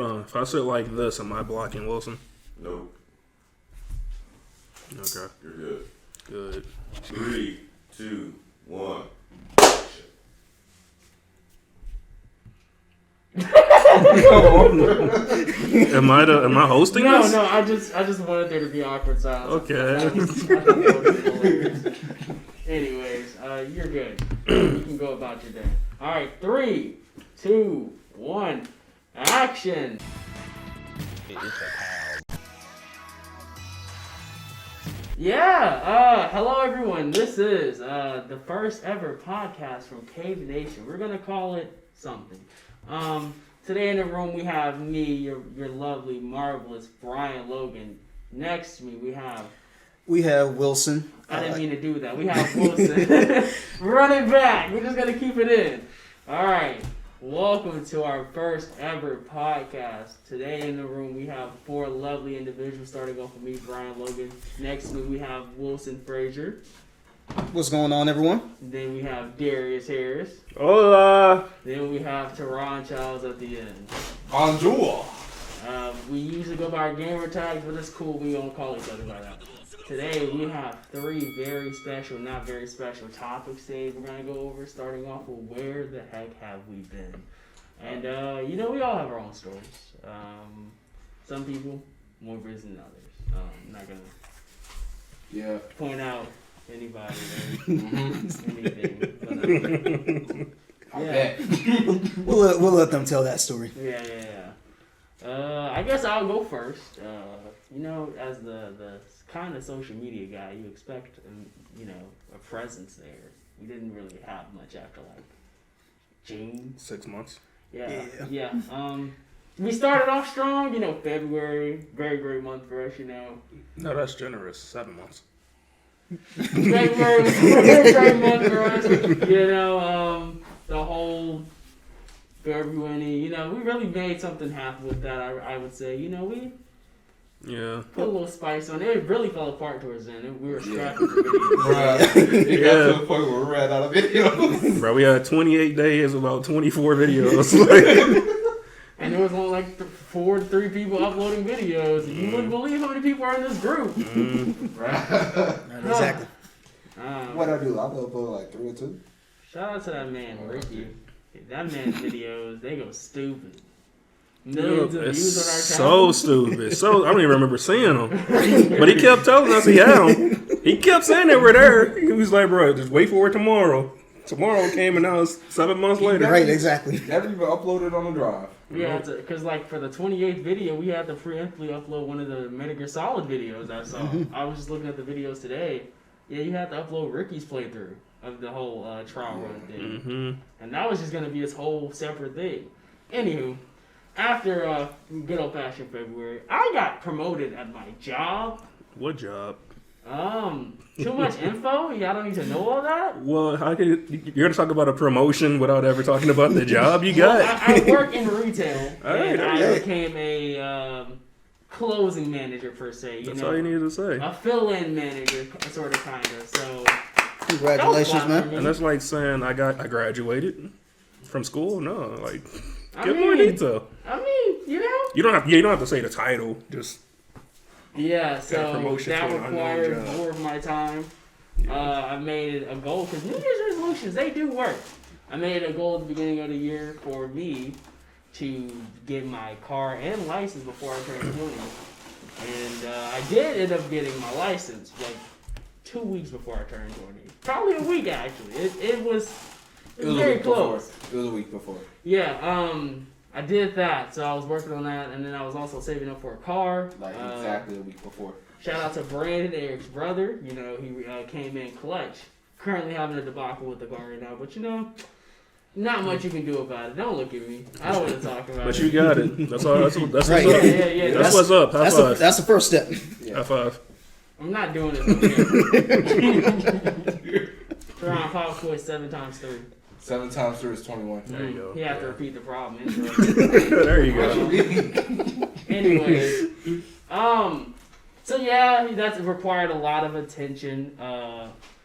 on. If I sit like this, am I blocking Wilson? Nope. Okay. You're good. Good. 3, 2, 1. Am I hosting this? No. I just wanted there to be awkward silence. Okay. Anyways, you're good. You can go about your day. All right, 3, 2, 1, action. Yeah. Hello everyone. This is the first ever podcast from CaveNation. We're gonna call it something. Today in the room we have me, your lovely, marvelous Brian Logan. Next to me we have Wilson. I didn't mean to do that. We have Wilson. Run it back. We're just gonna keep it in. All right. Welcome to our first ever podcast. Today in the room we have 4 lovely individuals. Starting off with me, Brian Logan. Next to me we have Wilson Frazier. What's going on, everyone? Then we have Darius Harris. Hola. Then we have Teron Childs at the end. Bonjour. We usually go by our gamer tags, but it's cool. We don't call each other by that. Today we have 3 very special, not very special topics today we're going to go over, starting off with where the heck have we been? And, we all have our own stories. Some people more busy than others. I'm not going to point out anybody or anything. But, We'll let them tell that story. Yeah. I guess I'll go first. As the kind of social media guy, you expect, a presence there. We didn't really have much after June. 6 months. Yeah. We started off strong. February, very great month for us. No, that's generous. 7 months. February was a very great month for us. The whole February. We really made something happen with that. I would say. We. Yeah. Put a little spice on it. It really fell apart towards the end. We were scrapping for videos. Right. It got to the point where we ran out of videos. Bro, we had 28 days, about 24 videos. And there was only 4 to 3 people uploading videos. You wouldn't believe how many people are in this group. Right. Exactly. What I do? I upload 3 or 2. Shout out to that man, Ricky. That man's videos, they go stupid. Millions of views on our channel. So stupid. I don't even remember seeing them. But he kept telling us he had them. He kept saying they were there. He was like, bro, just wait for it tomorrow. Tomorrow came and now it's 7 months later. Right, exactly. Never even uploaded on the drive. Yeah, because for the 28th video, we had to preemptively upload one of the Metal Gear Solid videos I saw. I was just looking at the videos today. Yeah, you had to upload Ricky's playthrough of the whole trial run thing. Mm-hmm. And that was just going to be his whole separate thing. Anywho, after good old-fashioned February, I got promoted at my job. What job? Too much info? Y'all don't need to know all that? Well, you're going to talk about a promotion without ever talking about the job you got? Well, I work in retail, Alright, and I became a closing manager, per se. That's all you needed to say. A fill-in manager, sort of, kind of. So, Congratulations, man. And that's like saying I graduated from school? No, give more detail. You don't have to say the title, just... Yeah, so promotion that to an required unknown job. more of my time. I made it a goal, because New Year's resolutions, they do work. I made it a goal at the beginning of the year for me to get my car and license before I turned 20. And I did end up getting my license 2 weeks before I turned 20. Probably a week, actually. It was very close. It was a week before. Yeah, I did that, so I was working on that, and then I was also saving up for a car. Exactly a week before. Shout out to Brandon, Eric's brother. He came in clutch. Currently having a debacle with the car right now, but not much you can do about it. Don't look at me. I don't want to talk about it. But you got it. That's all. That's what's Right. up. Yeah. That's what's up. High five. That's the first step. Yeah. High five. I'm not doing it. Around Pop Quiz 7 times 3. 7 times 3 is 21. There you go. You have to repeat the problem. There you go. Anyways, so yeah, that's required a lot of attention.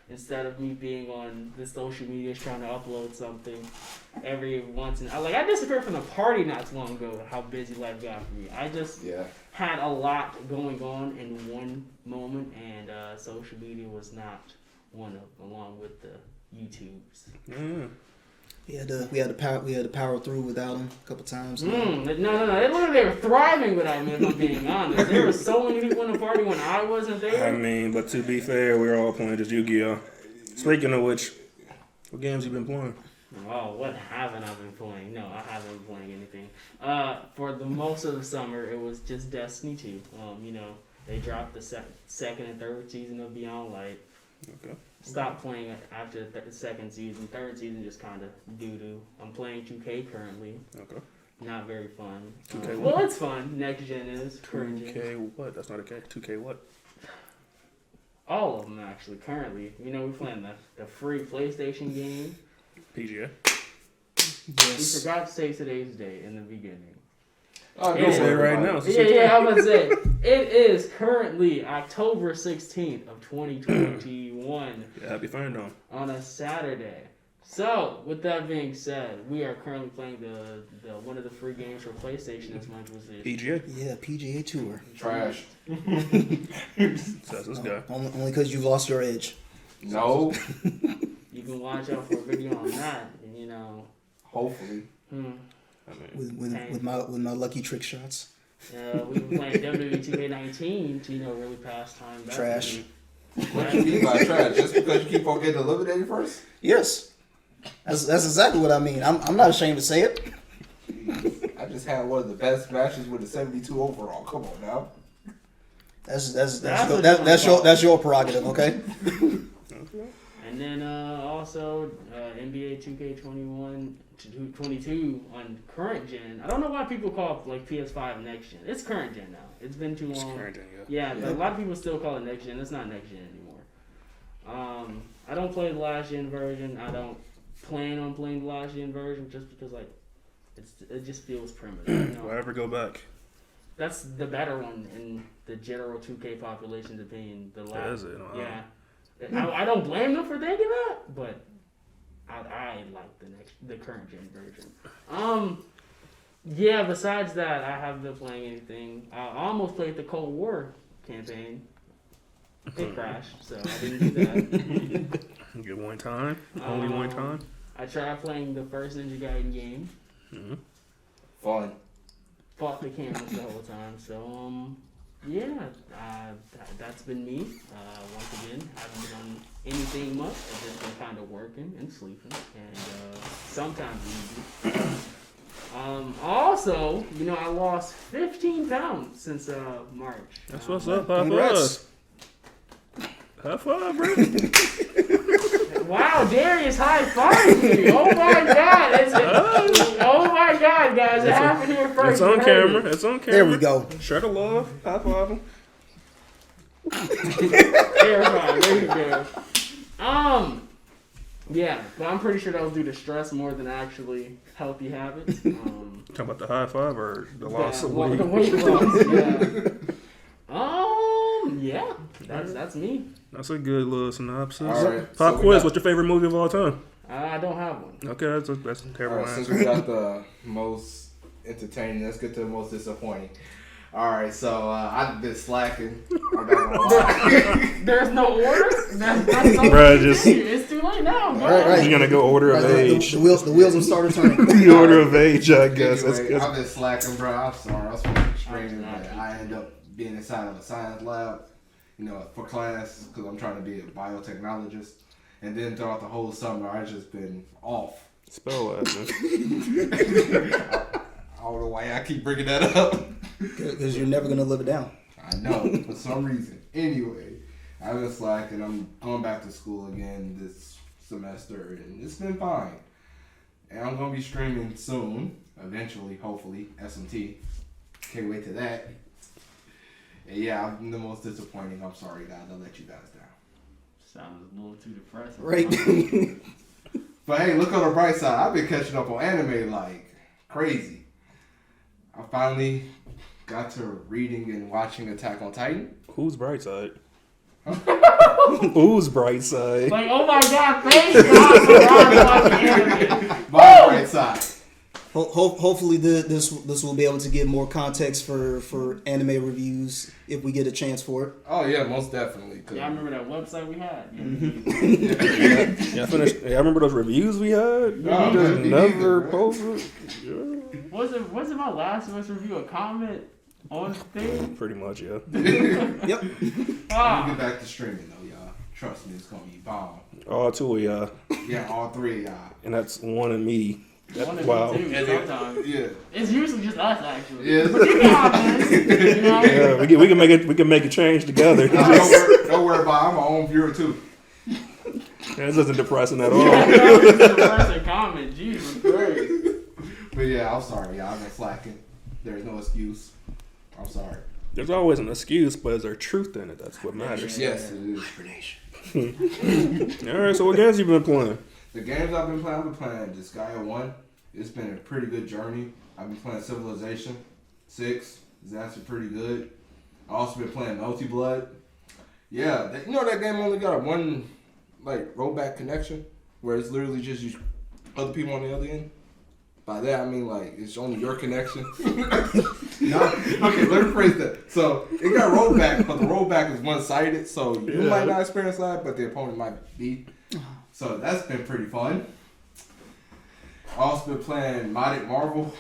instead of me being on the social media trying to upload something every once in I disappeared from the party not too long ago. How busy life got for me. I just had a lot going on in one moment, and social media was not one of them, along with the YouTubes. We had to power through without them a couple times. No. They were thriving without me, if I'm being honest. There were so many people in the party when I wasn't there. I mean, but to be fair, we were all playing just Yu-Gi-Oh. Speaking of which, what games you been playing? Oh, what haven't I been playing? No, I haven't been playing anything. For the most of the summer, it was just Destiny 2. They dropped the second and third season of Beyond Light. Okay. Stopped playing it after the second season. Third season just kind of doo-doo. I'm playing 2K currently. Okay. Not very fun. 2K well, it's fun. Next gen is. Current 2K what? That's not a K. 2K what? All of them, actually, currently. We're playing the free PlayStation game. PGA. We forgot to say today's date in the beginning. Oh, Go say it right now. Yeah, I'm gonna say it is currently October 16th of 2021. Yeah, happy fine dome. On a Saturday. So, with that being said, we are currently playing the one of the free games for PlayStation this month was the PGA. Yeah, PGA Tour. Trash. That's this guy. Only because you lost your edge. No. You can watch out for a video on that, and Hopefully. With my lucky trick shots. We've been playing WWE 2K19 to really pass time back. Trash. What you mean by trash? Just because you keep on getting eliminated first? Yes. That's exactly what I mean. I'm not ashamed to say it. I just had one of the best matches with a 72 overall. Come on now. That's your prerogative, okay? And then also NBA 2K21 to 22 on current gen. I don't know why people call it PS5 next gen. It's current gen now. It's been too long. It's current gen, yeah. But a lot of people still call it next gen. It's not next gen anymore. I don't play the last gen version. I don't plan on playing the last gen version just because it just feels primitive. Why ever go back? That's the better one in the general 2K population's opinion. The last, Is it? Yeah. I don't blame them for thinking that, but I like the current gen version. Yeah. Besides that, I haven't been playing anything. I almost played the Cold War campaign. It crashed, so I didn't do that. Get one time. Only one time. I tried playing the first Ninja Gaiden game. Mm-hmm. Fun. Fought the cameras the whole time. So that's been me. Once again, haven't been on anything much. I've just been kind of working and sleeping, and sometimes eating. Also, I lost 15 pounds since March. That's what's up. High Congrats. five. High five, bro. Wow, Darius high-fived me. Oh my God. Oh my God, guys. It happened here first. It's on camera. It's on camera. There we go. Shred of love. High five him. There you go. Yeah, but I'm pretty sure that was due to stress more than actually healthy habits. Talking about the high five or the loss of weight? The weight loss, yeah. That's me. That's a good little synopsis. All right, Pop so quiz. What's your favorite movie of all time? I don't have one. Okay, that's a terrible Alright, since answer. we got the most entertaining, let's get to the most disappointing. Alright, so I've been slacking. I'm not gonna lie. There's no order? That's so Bruh, just- it's too late now. Go Right. You're gonna go order of Right, age. the wheels have started turning. The order of age, I guess. Anyway, That's I've been slacking, bro. I'm sorry. I was supposed to be streaming, I'm but not. I end up being inside of a science lab, for class, because I'm trying to be a biotechnologist. And then throughout the whole summer, I've just been off. Spell that, I don't know why I keep bringing that up. Because you're never going to live it down. I know, for some reason. Anyway, I was slacking. I'm going back to school again this semester, and it's been fine. And I'm going to be streaming soon, eventually, hopefully, SMT. Can't wait to that. And yeah, I'm the most disappointing. I'm sorry, guys. I'll let you guys down. Sounds a little too depressing. Right? But hey, look on the bright side. I've been catching up on anime like crazy. I finally got to reading and watching Attack on Titan. Who's bright side? Ooh's bright side. Like, oh my god, thank God for Ron watching anime. My right side. Hopefully this will be able to give more context for anime reviews if we get a chance for it. Oh yeah, most definitely. Yeah, I remember that website we had. Yeah, I finished. Yeah, I remember those reviews we had. Yeah, We just man, never bro. posted. Yeah. Wasn't my last month's review a comment on thing? Pretty much, yeah. Yep. Let me Ah, get back to streaming though, y'all. Trust me, it's gonna be bomb. All two of y'all, Yeah, all three of y'all. and that's one of me. one of Wow. me too, sometimes. Yeah. It's usually just us, actually. Yeah. But you got this, you know? Yeah, we can make a change together. Don't worry about it. I'm my own viewer too. This isn't depressing at all. That was just a person comment. Jesus Christ. But yeah, I'm sorry, y'all. I've been slacking. There's no excuse. I'm sorry. There's always an excuse, but is there truth in it? That's what matters. Yes, it is. All right, so what games you been playing? The games I've been playing Disgaea 1. It's been a pretty good journey. I've been playing Civilization 6. It's actually pretty good. I also been playing Melty Blood. Yeah, you know that game only got a one rollback connection where it's literally just you other people on the other end. By that I mean like it's only your connection. No, okay, let me phrase that. So it got rollback, but the rollback is one-sided, so you might not experience that, but the opponent might be. So that's been pretty fun. I also been playing Modded Marvel.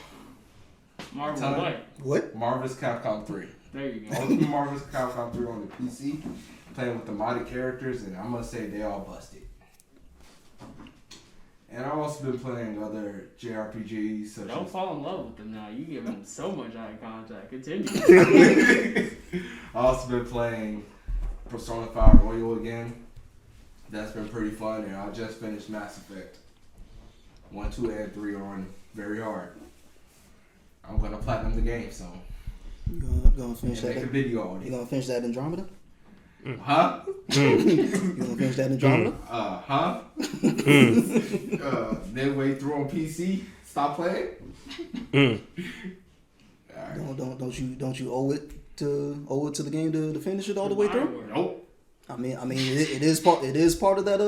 Marvel what? What? Marvel's Capcom 3. There you go. Ultimate Marvel's Capcom 3 on the PC. Playing with the modded characters, and I'm gonna say they all busted. And I've also been playing other JRPGs such Don't as... fall in love with them now. You give them so much eye contact. Continue. I've also been playing Persona 5 Royal again. That's been pretty fun, and I just finished Mass Effect 1, 2, and 3 on very hard. I'm gonna platinum the game, so You gonna finish make a that? video on You it. gonna finish that Andromeda? Huh? You gonna finish that Andromeda? Huh? Midway through on PC, stop playing. Alright. Don't you owe it to the game to finish it all the way through? Nope. I mean it is part of that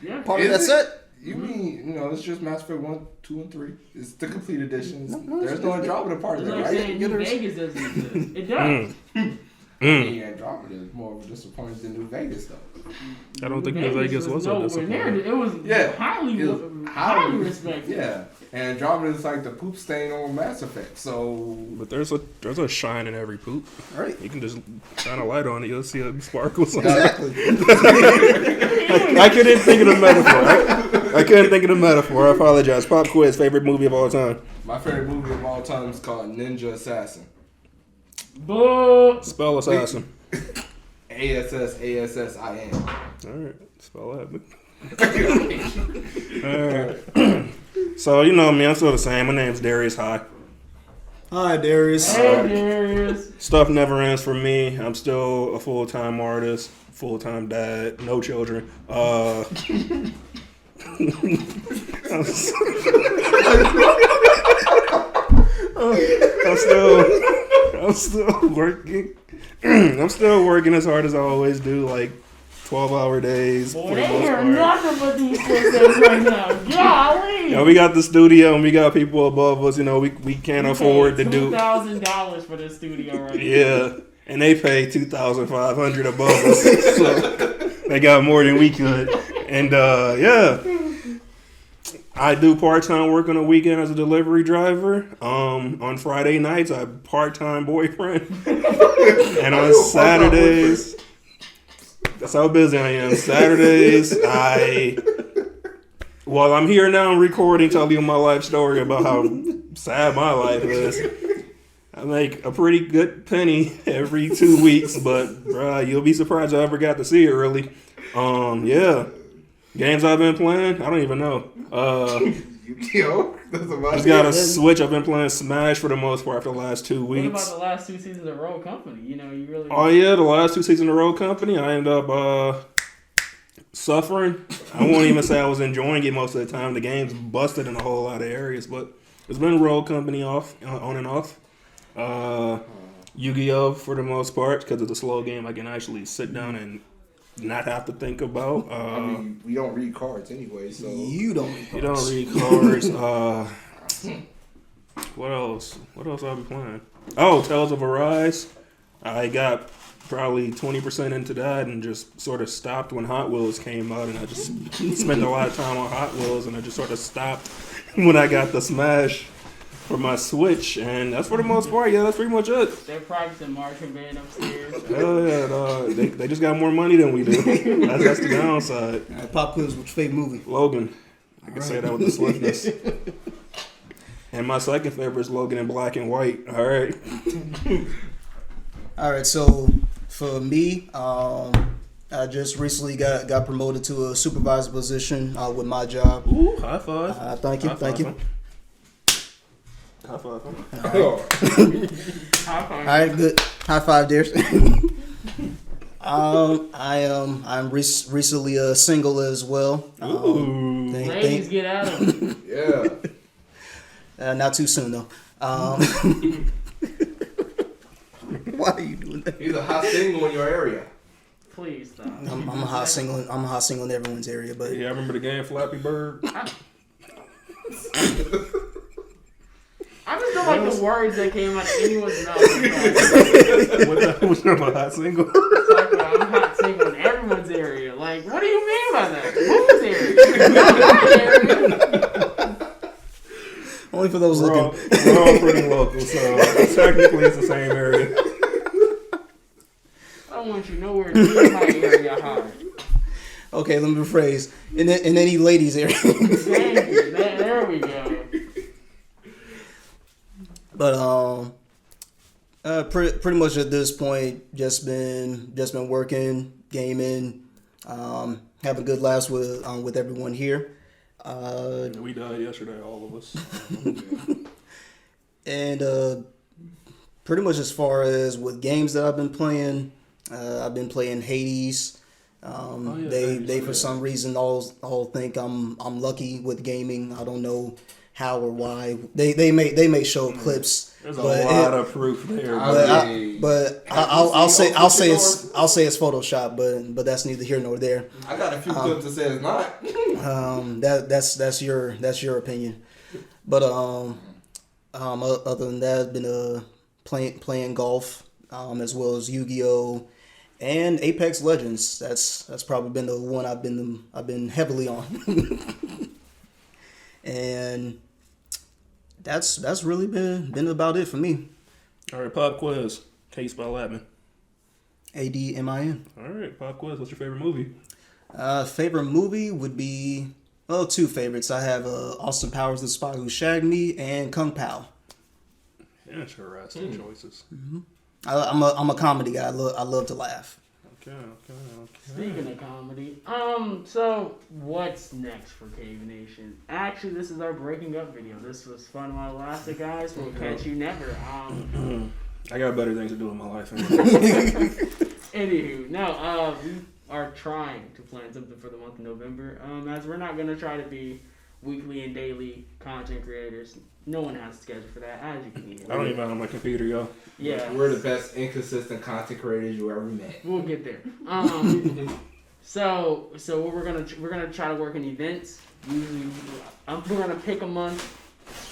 Yeah. part of Is that it? set. You mean, it's just Mass Effect 1, 2, and 3. It's the complete editions. No, There's it's no Andromeda part It's there, like right? saying New Vegas doesn't exist. It does. Andromeda is more of a disappointment than New Vegas, though. I don't think New Vegas was a nowhere near. disappointment. It was Yeah. highly respected. Yeah. And Andromeda is like the poop stain on Mass Effect, so... But there's a shine in every poop. All right. You can just shine a light on it, you'll see it sparkles. Exactly. I couldn't think of the metaphor. I couldn't think of the metaphor. I apologize. Pop quiz, favorite movie of all time. My favorite movie of all time is called Ninja Assassin. But Spell assassin. ASSASSIN. Alright, spell that. Alright. So, you know me, I'm still the same. My name's Darius High. Hi, Darius. hey, Darius. Stuff never ends for me. I'm still a full-time artist, full-time dad, no children. I'm still working. I'm still working as hard as I always do, like 12-hour days. Boy, for the they most hear part. nothing but these footsteps right now. Golly. You know, we got the studio and we got people above us. You know, we can't afford to do. $2,000 for this studio right now. Yeah, and they pay $2,500 above us, so they got more than we could. And yeah, I do part-time work on the weekend as a delivery driver. On Friday nights, I have part-time boyfriend, and on Saturdays, that's how busy I am. Saturdays, while I'm here now recording, telling you my life story about how sad my life is. I make a pretty good penny every 2 weeks, but bruh, you'll be surprised I ever got to see it really. Yeah. Games I've been playing, I don't even know. Yo, that's about Just got a Switch. I've been playing Smash for the most part for the last 2 What about weeks. the last 2 seasons of Road Company? You know, you really. Oh yeah, the last 2 seasons in a row company, I ended up suffering. I won't even say I was enjoying it most of the time. The game's busted in a whole lot of areas, but it's been road company on and off. Yu-Gi-Oh! For the most part, because it's a slow game I can actually sit down and not have to think about. I mean, we don't read cards anyway, so You don't read You cards. don't read cards. What else? What else I'll be playing? Oh, Tales of Arise. I got probably 20% into that and just sort of stopped when Hot Wheels came out, and I just spent a lot of time on Hot Wheels, and I just sort of stopped when I got the Smash for my Switch, and that's for the most part. Yeah, that's pretty much it. They're practicing marching band upstairs. Hell yeah, dog. They just got more money than we do. That's the downside. All right, pop quiz, what's your favorite movie? Logan. I can say that with the swiftness. And my second favorite is Logan in black and white. All right. All right, so for me, I just recently got promoted to a supervisor position with my job. Ooh, high five. Thank you, thank you. High five. oh, High five. All right, good. High five, dears. I'm recently single as well. Ooh. Ladies, get out of it. yeah. Not too soon though. Why are you doing that? He's a hot single in your area. Please stop. I'm a hot single. I'm a hot single in everyone's area, but Yeah, I remember the game Flappy Bird. I just don't like the words that came out of anyone's mouth. What's my hot single? Talk about I'm hot single in everyone's area. Like, what do you mean by that? Whose area? Not my area. only for those We're looking. all pretty local, so technically it's the same area. I don't want you nowhere near my area hard. Okay, let me rephrase. In any ladies area. Thank you. There we go. But pretty much at this point, just been working, gaming, having good laughs with everyone here. We died yesterday, all of us. And pretty much as far as with games that I've been playing Hades. They for some reason all think I'm lucky with gaming. I don't know how or why. They may show clips. There's a lot of proof there. But I'll say it's Photoshop, but that's neither here nor there. I got a few clips that say it's not. That's your opinion. But other than that, I've been playing golf, as well as Yu-Gi-Oh! And Apex Legends. That's probably been the one I've been heavily on. And that's really been about it for me. All right, pop quiz. Case by Latman. ADMIN. All right, pop quiz. What's your favorite movie? Favorite movie would be, well, two favorites. I have Austin Powers, The Spy Who Shagged Me, and Kung Pao. Interesting choices. I'm a comedy guy. I love to laugh. Okay. Speaking of comedy, so what's next for CaveNation? Actually, this is our breaking up video. This was fun while it lasted, guys. We'll catch you never. I got better things to do in my life. Anywho, no, we are trying to plan something for the month of November. As we're not gonna try to be weekly and daily content creators. No one has a schedule for that, as you can hear. I don't even have on my computer, yo. Yeah. We're the best inconsistent content creators you ever met. We'll get there. So what we're gonna try to work in events. Usually, we're gonna pick a month.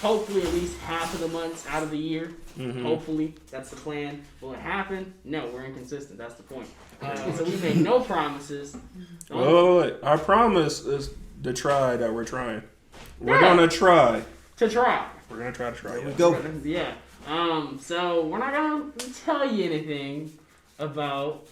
Hopefully, at least half of the months out of the year. Mm-hmm. Hopefully, that's the plan. Will it happen? No, we're inconsistent. That's the point. So we make no promises. Wait. Our promise is to try that we're trying. We're Yeah. gonna try. To try. We're gonna try to try. There we Yeah. go. Yeah. So we're not gonna tell you anything about.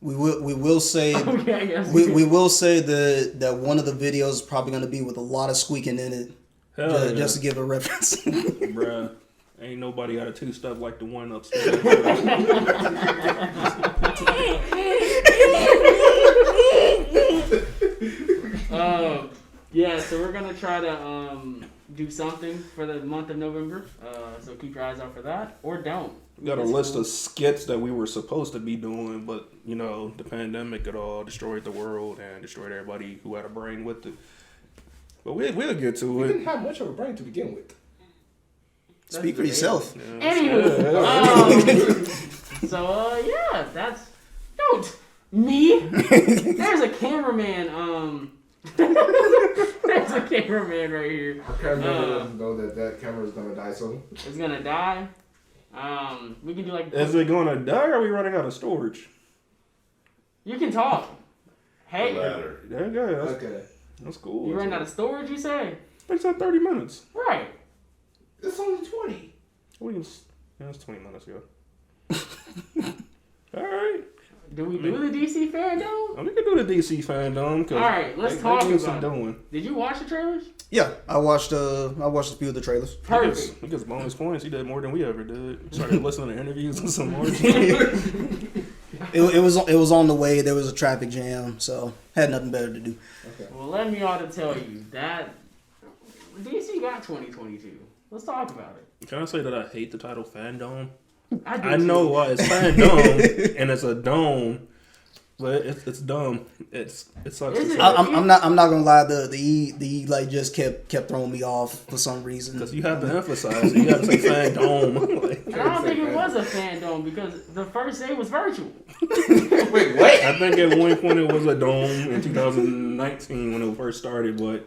We will say Okay, I guess. we will say that one of the videos is probably going to be with a lot of squeaking in it, Hell just to give a reference. Bruh. Ain't nobody got a two-step like the one upstairs. Yeah, so we're gonna try to do something for the month of November. So keep your eyes out for that, or don't. We got a list of skits that we were supposed to be doing, but you know, the pandemic it all destroyed the world and destroyed everybody who had a brain with it. But we'll get to We it. didn't have much of a brain to begin with. Speak for yourself. Anywho, yeah, that's me. There's a cameraman. There's a cameraman right here. Our camera doesn't know that camera's gonna die soon. It's gonna die. We can do like. Is it gonna die or are we running out of storage? You can talk. Hey. Yeah, that's, Okay. that's cool. You running out of storage, you say? They said 30 minutes. Right. It's only 20. That's 20 minutes ago. Alright. Do we do the DC fandom? We can do the DC fandom. Alright, let's talk about it. Did you watch the trailers? Yeah, I watched a few of the trailers. Perfect. He gets bonus points. He did more than we ever did. Started listening to interviews and some more. It was on the way. There was a traffic jam, so had nothing better to do. Okay. Well, let me ought to tell you that DC got 2022. Let's talk about it. Can I say that I hate the title fandom? I know why it's fandom and it's a dome, but it's dumb. It sucks. I'm not gonna lie. The E like just kept throwing me off for some reason. Because you have to emphasize it. You got to say fandom. Like, And I don't think it was a fandom because the first day was virtual. Wait, what? I think at one point it was a dome in 2019 when it first started, but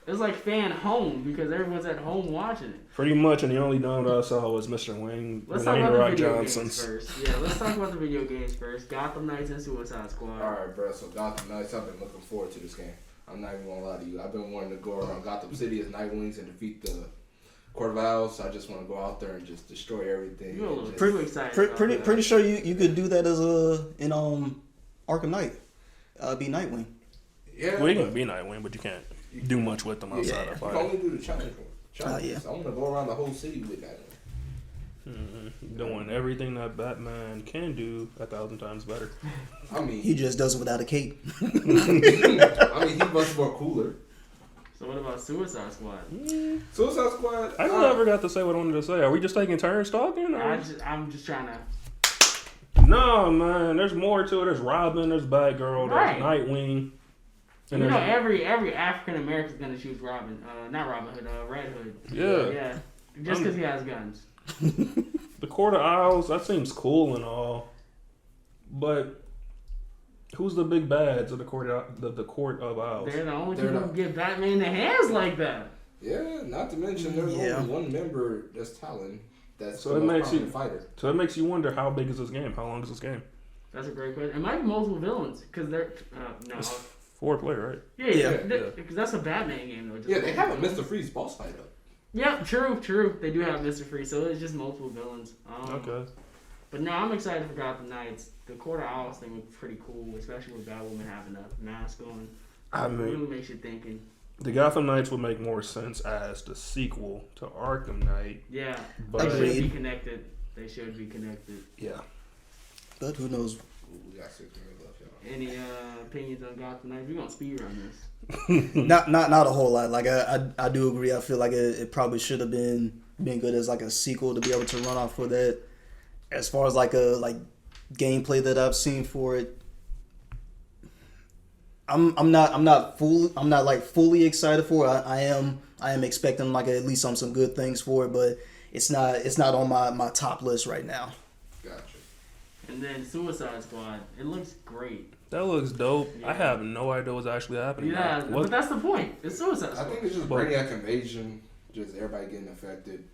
It was like fan home because everyone's at home watching it. pretty much, and the only dome that I saw was Mr. Wayne Let's talk Wayne about Rock the video Johnson's. games first. Yeah, let's talk about the video games first. Gotham Knights and Suicide Squad. Alright, bro. So Gotham Knights, I've been looking forward to this game. I'm not even gonna lie to you. I've been wanting to go around Gotham City as Nightwings and defeat the Court of Owls. I just want to go out there and just destroy everything. You're a little and too excited. about that. Pretty sure you could do that as in Arkham Knight. Be Nightwing. Yeah. Well, you can be Nightwing, but you can't do much with them outside of You can fight. only do the challenge one. Yeah. So I'm gonna go around the whole city with that one. Doing everything that Batman can do 1,000 times better. I mean, He just does it without a cape. he's much more cooler. So what about Suicide Squad? Suicide Squad. I never got to say what I wanted to say. Are we just taking turns talking? Or? I'm just trying to. No, man. There's more to it. There's Robin. There's Batgirl. There's Right. Nightwing. And You know, there's- every African American's gonna choose Robin. Not Robin Hood. Red Hood. Yeah. Yeah. Just because he has guns. The Court of Owls, that seems cool and all. But who's the big bads of the Court of Owls? They're the only They're people who not- get Batman in the hands like that. Yeah, not to mention there's Yeah. only one member that's Talon. That's So the it most makes you- prominent fighter. So it makes you wonder, how big is this game? How long is this game? That's a great question. It might be multiple villains because they're no. It's 4-player, right? Yeah. Yeah. Because that's a Batman game though. just Yeah, they have a multiple Mr. Freeze boss fight up. Yeah, true. They do have Mr. Freeze, so it's just multiple villains. Okay. But no, I'm excited for Gotham Knights. The Court of Owls thing was pretty cool, especially with Batwoman having a mask on. I It really mean, makes you thinking. the Gotham Knights would make more sense as the sequel to Arkham Knight. Yeah, But they should Agreed. be connected. They should be connected. yeah. But who knows? Ooh, we got 6 minutes left, y'all. Any opinions on Gotham Knights? We're gonna speed run this. Not a whole lot. Like I do agree. I feel like it probably should have been good as like a sequel to be able to run off for that. As far as like gameplay that I've seen for it, I'm not fully excited for it. I am expecting like at least some good things for it, but it's not on my top list right now. Gotcha. And then Suicide Squad. It looks great. That looks dope. Yeah. I have no idea what's actually happening. Yeah, Like, but that's the point. It's Suicide I Squad. think it's just But- Brainiac invasion. Just everybody getting affected.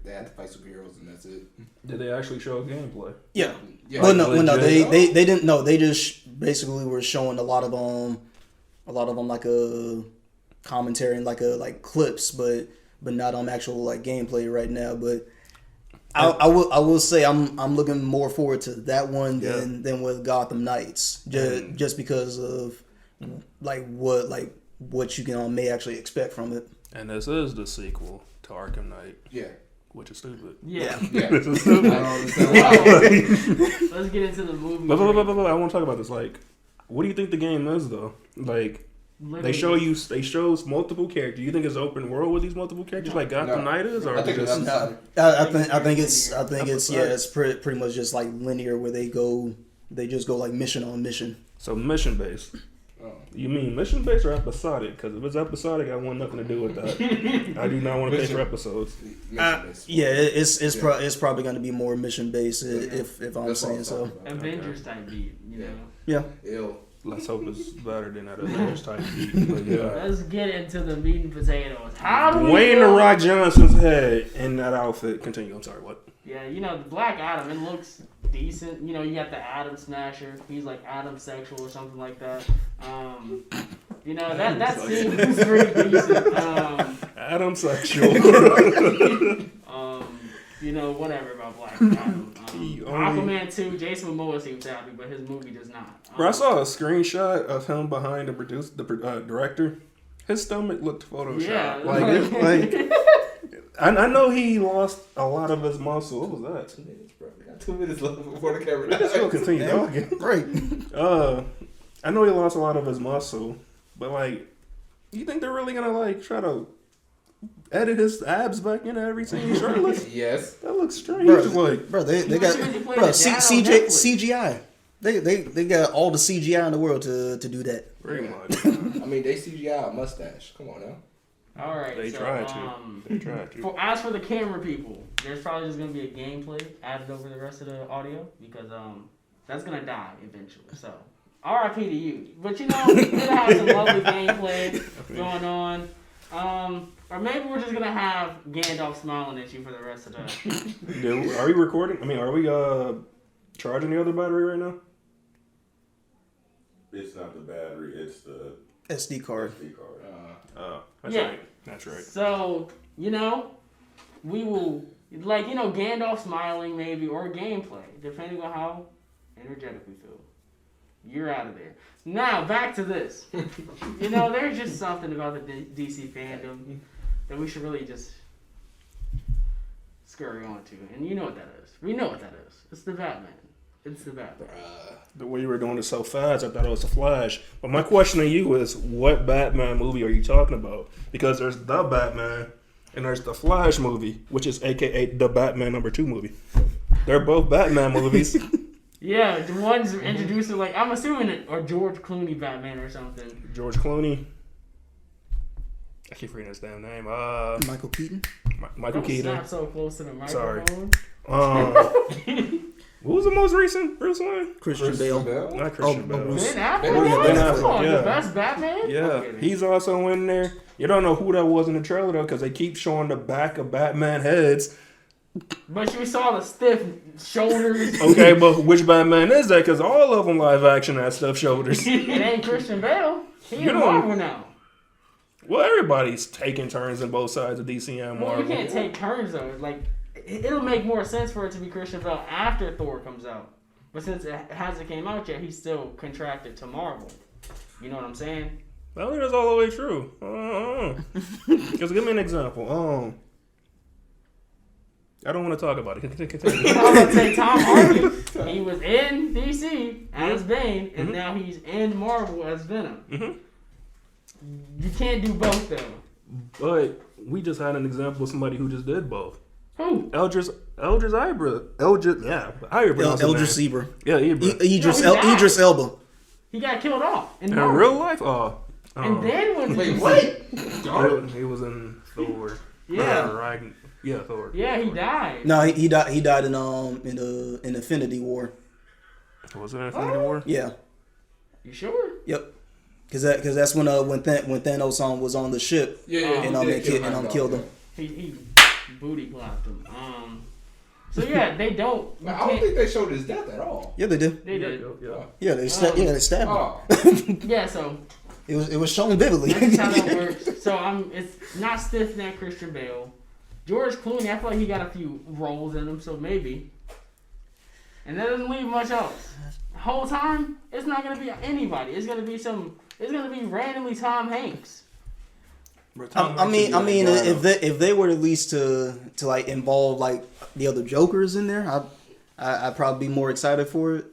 They had to fight superheroes and that's it. did they actually show gameplay? Yeah. Yeah. Well, no, legit. they didn't. No, they just basically were showing a lot of them like a commentary and like clips, but not on actual like gameplay right now. But I will say I'm looking more forward to that one than with Gotham Knights, just because of what you can may actually expect from it. And this is the sequel to Arkham Knight, Yeah. which is stupid. Yeah. Yeah. This is I stupid. don't understand why. Let's get into the movie. But I want to talk about this. Like, what do you think the game is though? Like, they show multiple characters. You think it's open world with these multiple characters like Gotham Knight is, or I think just it's No, I think it's pretty much just like linear where they just go like mission on mission. so mission based? You mean mission based or episodic? Because if it's episodic, I want nothing to do with that. I do not want to pay for episodes. Yeah, it's probably going to be more mission based if I'm That's saying what so. I'm Avengers type beat, you know. Yeah. Ill. Let's hope it's better than that Avengers type beat. But yeah. Let's get into the meat and potatoes. How do we Dwayne feel? The Rock Johnson's head in that outfit. Continue. I'm sorry. What? Yeah, you know, the Black Adam, it looks decent. You know, you got the Adam Smasher. He's like Adam Sexual or something like that. You know, that scene was pretty decent. Adam Sexual. You know, whatever about Black Adam. He Aquaman 2, Jason Momoa seems happy, but his movie does not. Bro, I saw a screenshot of him behind the director. His stomach looked photoshopped. Yeah. I know he lost a lot of his muscle. What was that? 2 minutes, bro. We got 2 minutes left before the camera Let's still dies. continue talking. Right. I know he lost a lot of his muscle, but like, you think they're really gonna like try to edit his abs back into every scene shirtless? Yes. That looks strange. Bro, they got CGI. They got all the CGI in the world to do that. Very much. I mean, they CGI a mustache. Come on now. All right. They so, tried to. They tried to. As for the camera people, there's probably just gonna be a gameplay added over the rest of the audio because that's gonna die eventually. So R.I.P. to you. But you know, we're gonna have some lovely gameplay going on. Or maybe we're just gonna have Gandalf smiling at you for the rest of the. Are we recording? I mean, are we charging the other battery right now? It's not the battery, it's the SD card. SD card. That's Yeah. right. That's right. So you know, we will Gandalf smiling maybe or gameplay depending on how energetic we feel. You're out of there. Now back to this. You know, there's just something about the DC fandom that we should really just scurry on to. And you know what that is. We know what that is. It's the Batman. It's the Batman. The way you were doing it so fast, I thought it was the Flash. But my question to you is, what Batman movie are you talking about? Because there's the Batman and there's the Flash movie, which is AKA the Batman #2 movie. They're both Batman movies. Yeah, the ones introduced are like, I'm assuming it, or George Clooney Batman or something. George Clooney. I keep forgetting his damn name. Michael Keaton. Michael Don't Keaton. snap so close to the Sorry. microphone. What was the most recent Bruce Wayne? Christian Bale. Not Christian Bale. Bruce. Ben Affleck? Ben Affleck, Come on, yeah. the best Batman? Yeah, Okay. he's also in there. You don't know who that was in the trailer though, because they keep showing the back of Batman heads. But you saw the stiff shoulders. Okay, but which Batman is that? Because all of them live action have stiff shoulders. It ain't Christian Bale. He You in don't- Marvel now. Well, everybody's taking turns in both sides of DC and Well, Marvel. you can't take turns though. Like, it'll make more sense for it to be Christian Bale after Thor comes out. But since it hasn't came out yet, he's still contracted to Marvel. You know what I'm saying? I don't think that's all the way true. Because give me an example. I don't want to talk about it. Continue. I was gonna say Tom Hardy. He was in DC as Bane, and now he's in Marvel as Venom. Mhm. You can't do both though. But we just had an example of somebody who just did both. Who? Eldris Ibra. How you pronounce his Eldris name? Zebra. Yeah, Ibra. Idris Elba. He got killed off in In Marvel. real life? Oh. And then when He was in Thor. Yeah. Yeah, Thor. Yeah, he died. No, he died in Infinity War. Was it Infinity War? Yeah. You sure? Yep. Cause that's when Thanos was on the ship and killed him. He booty clapped him. So yeah, they don't. I don't think they showed his death at all. Yeah, they did. They did. Yeah, they stabbed him. Oh. Yeah, so It was shown vividly. that's how that works. So it's not stiff neck Christian Bale. George Clooney, I feel like he got a few roles in him, so maybe. And that doesn't leave much else. The whole time, it's not gonna be anybody. It's gonna be randomly Tom Hanks. I mean, if they were at least to like involve like the other Jokers in there, I'd probably be more excited for it.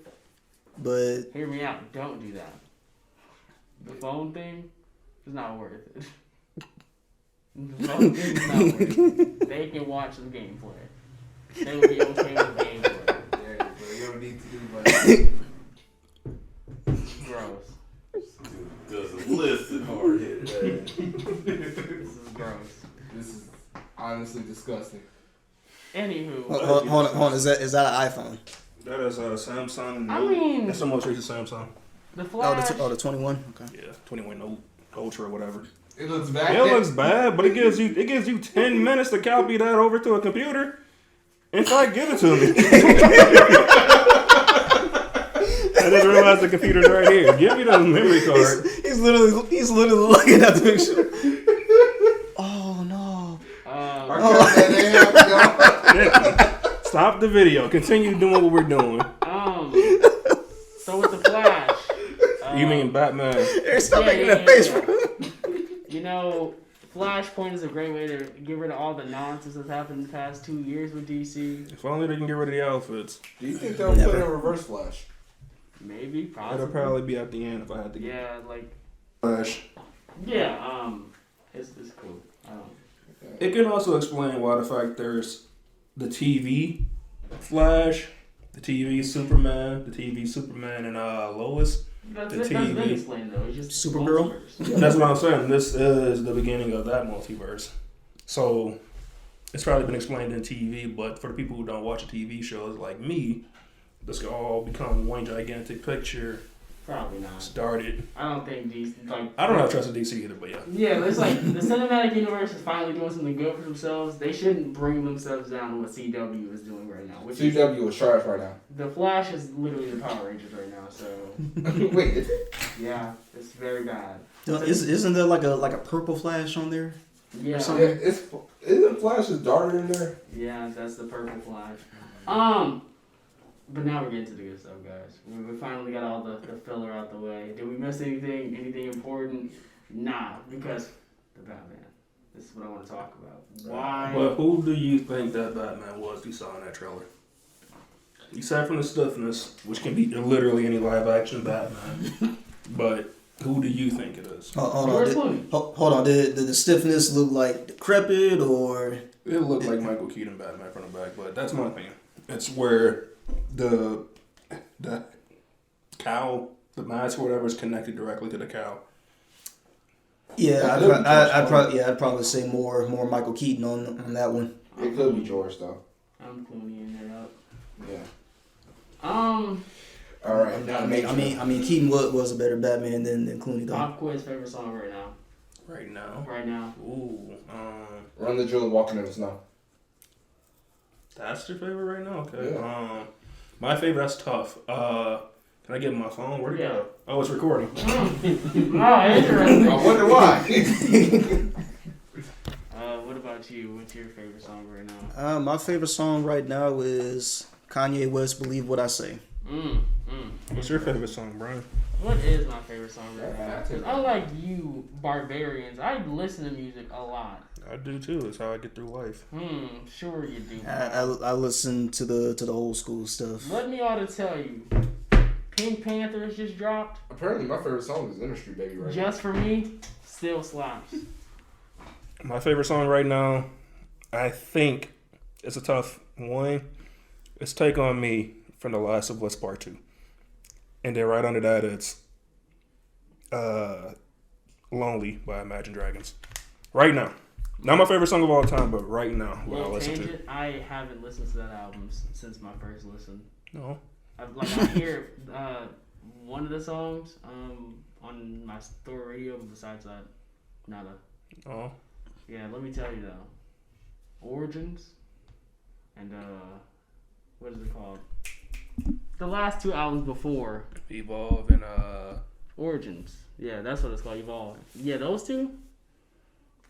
But Hear me out. Don't do that. The phone thing is not worth it. The phone thing is not worth it. They can watch some gameplay. They will be okay with gameplay. Yeah, bro, you don't need to do much. Gross. This is gross. This is honestly disgusting. Anywho, Hold on. Is that an iPhone? That is a Samsung. I mean, That's the most recent Samsung. the Flash. The 21. Okay. Yeah, 21 Note Ultra or whatever. It looks bad. It looks bad, but it gives you 10 minutes to copy that over to a computer. In fact, give it to me. I just realized the computer's right here. Give me the memory card. He's literally looking at the picture. Oh no. Stop the video. Continue doing what we're doing. So with the Flash. You mean Batman? Stop making that face, bro. You know, Flashpoint is a great way to get rid of all the nonsense that's happened in the past 2 years with DC. If only they can get rid of the outfits. Do you think they'll put a reverse Flash? Maybe, possibly. It'll probably be at the end if I had to get Flash. Yeah, it's cool. It can also explain why the fact there's the TV Flash, the TV Superman, and Lois. That's The been TV. explained though. It's just Supergirl? multiverse. That's what I'm saying. This is the beginning of that multiverse. So it's probably been explained in TV, but for the people who don't watch TV shows like me, this could all become one gigantic picture. Probably not. Started. I don't think DC. I don't have trust in DC either, but yeah. Yeah, it's like the cinematic universe is finally doing something good for themselves. They shouldn't bring themselves down to what CW is doing right now. Which CW is trash right now. The Flash is literally the Power Rangers right now. So Wait, is it? yeah, it's very bad. Isn't there like a purple Flash on there? Yeah, Isn't Flash's daughter in there? yeah, that's the purple Flash. But now we're getting to the good stuff, guys. We finally got all the filler out the way. Did we miss anything? Anything important? Nah, because the Batman. This is what I want to talk about. Why? But who do you think that Batman was you saw in that trailer? Aside from the stiffness, which can be literally any live action Batman, but who do you think it is? Hold on. Did the stiffness look like decrepit or? It looked like Michael Keaton Batman from the back, but that's my opinion. It's where the cow, the mask or whatever, is connected directly to the cow. Yeah, I'd probably say more Michael Keaton on that one. It could be George though. I'm cleaning it up. Yeah. All right. I mean, Keaton was a better Batman than Clooney though. Pop quiz favorite song right now. Right now. Ooh. Run the Jewel, Walking in the Snow. That's your favorite right now? Okay. Yeah. My favorite, that's tough. Can I get my phone? Where'd it go? Oh, it's recording. Oh, interesting. I wonder why. What about you? What's your favorite song right now? My favorite song right now is Kanye West, Believe What I Say. What's your favorite song, Brian? What is my favorite song right now? Because unlike you barbarians, I listen to music a lot. I do too. It's how I get through life. Sure you do. I listen to the old school stuff. Let me ought to tell you, Pink Panthers just dropped. Apparently, my favorite song is Industry Baby right Just for Me, still slaps. My favorite song right now, I think it's a tough one. It's Take On Me from The Last of Us Part 2. And then right under that, it's Lonely by Imagine Dragons. Right now. Not my favorite song of all time, but right now, what I listen to. I haven't listened to that album since my first listen. No. I hear one of the songs on my store radio, but besides that, nada. Oh. Yeah, let me tell you though. Origins and what is it called? The last two albums before. Evolve and Origins. Yeah, that's what it's called, Evolve. Yeah, those two?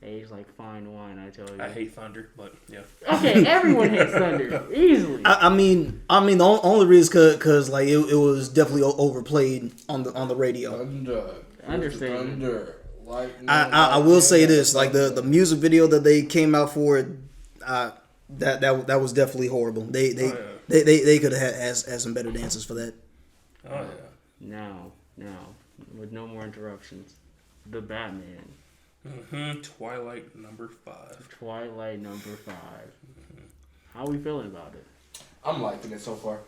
Age like fine wine, I tell you. I hate Thunder, but yeah. Okay, everyone hates Thunder. Easily. I mean, the only reason because like it was definitely overplayed on the radio. Understand. Thunder. I will say this, like the music video that they came out for, that was definitely horrible. They could have had some better dances for that. Oh yeah. Now, with no more interruptions, the Batman. Twilight number 5. Twilight number 5. How are we feeling about it? I'm liking it so far.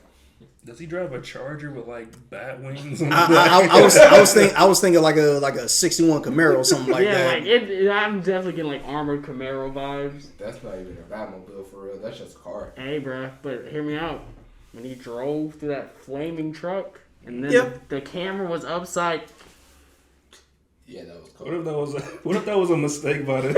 Does he drive a Charger with like bat wings? On I was thinking like a '61 Camaro or something like that. I'm definitely getting like armored Camaro vibes. That's not even a Batmobile for real. That's just a car. Hey, bruh, but hear me out. When he drove through that flaming truck, and then the camera was upside. Yeah, that was cool. What if that was a mistake by the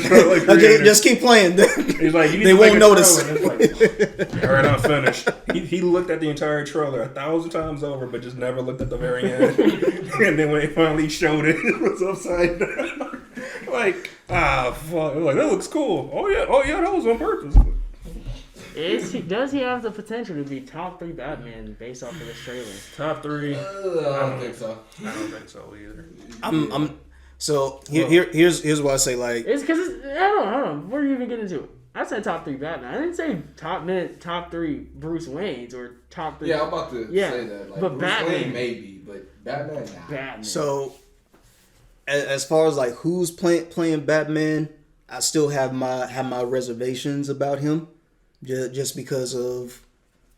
trailer creator? Just keep playing. He's like, they won't notice. Like, all right, I'm finished. He looked at the entire trailer 1,000 times over, but just never looked at the very end. And then when they finally showed it, it was upside down. Like, fuck. Like, that looks cool. Oh yeah, that was on purpose. Does he have the potential to be top 3 Batman based off of this trailer? Top 3? I don't think so. I don't think so either. Here's what I say. Like, it's because hold on. What are you even getting into? I said top 3 Batman. I didn't say top 3 Bruce Waynes or top 3. Yeah, I'm about to say that. Like, but Bruce Batman Wayne maybe, but Batman nah. Batman. So, as far as like who's playing Batman, I still have my reservations about him. Just because of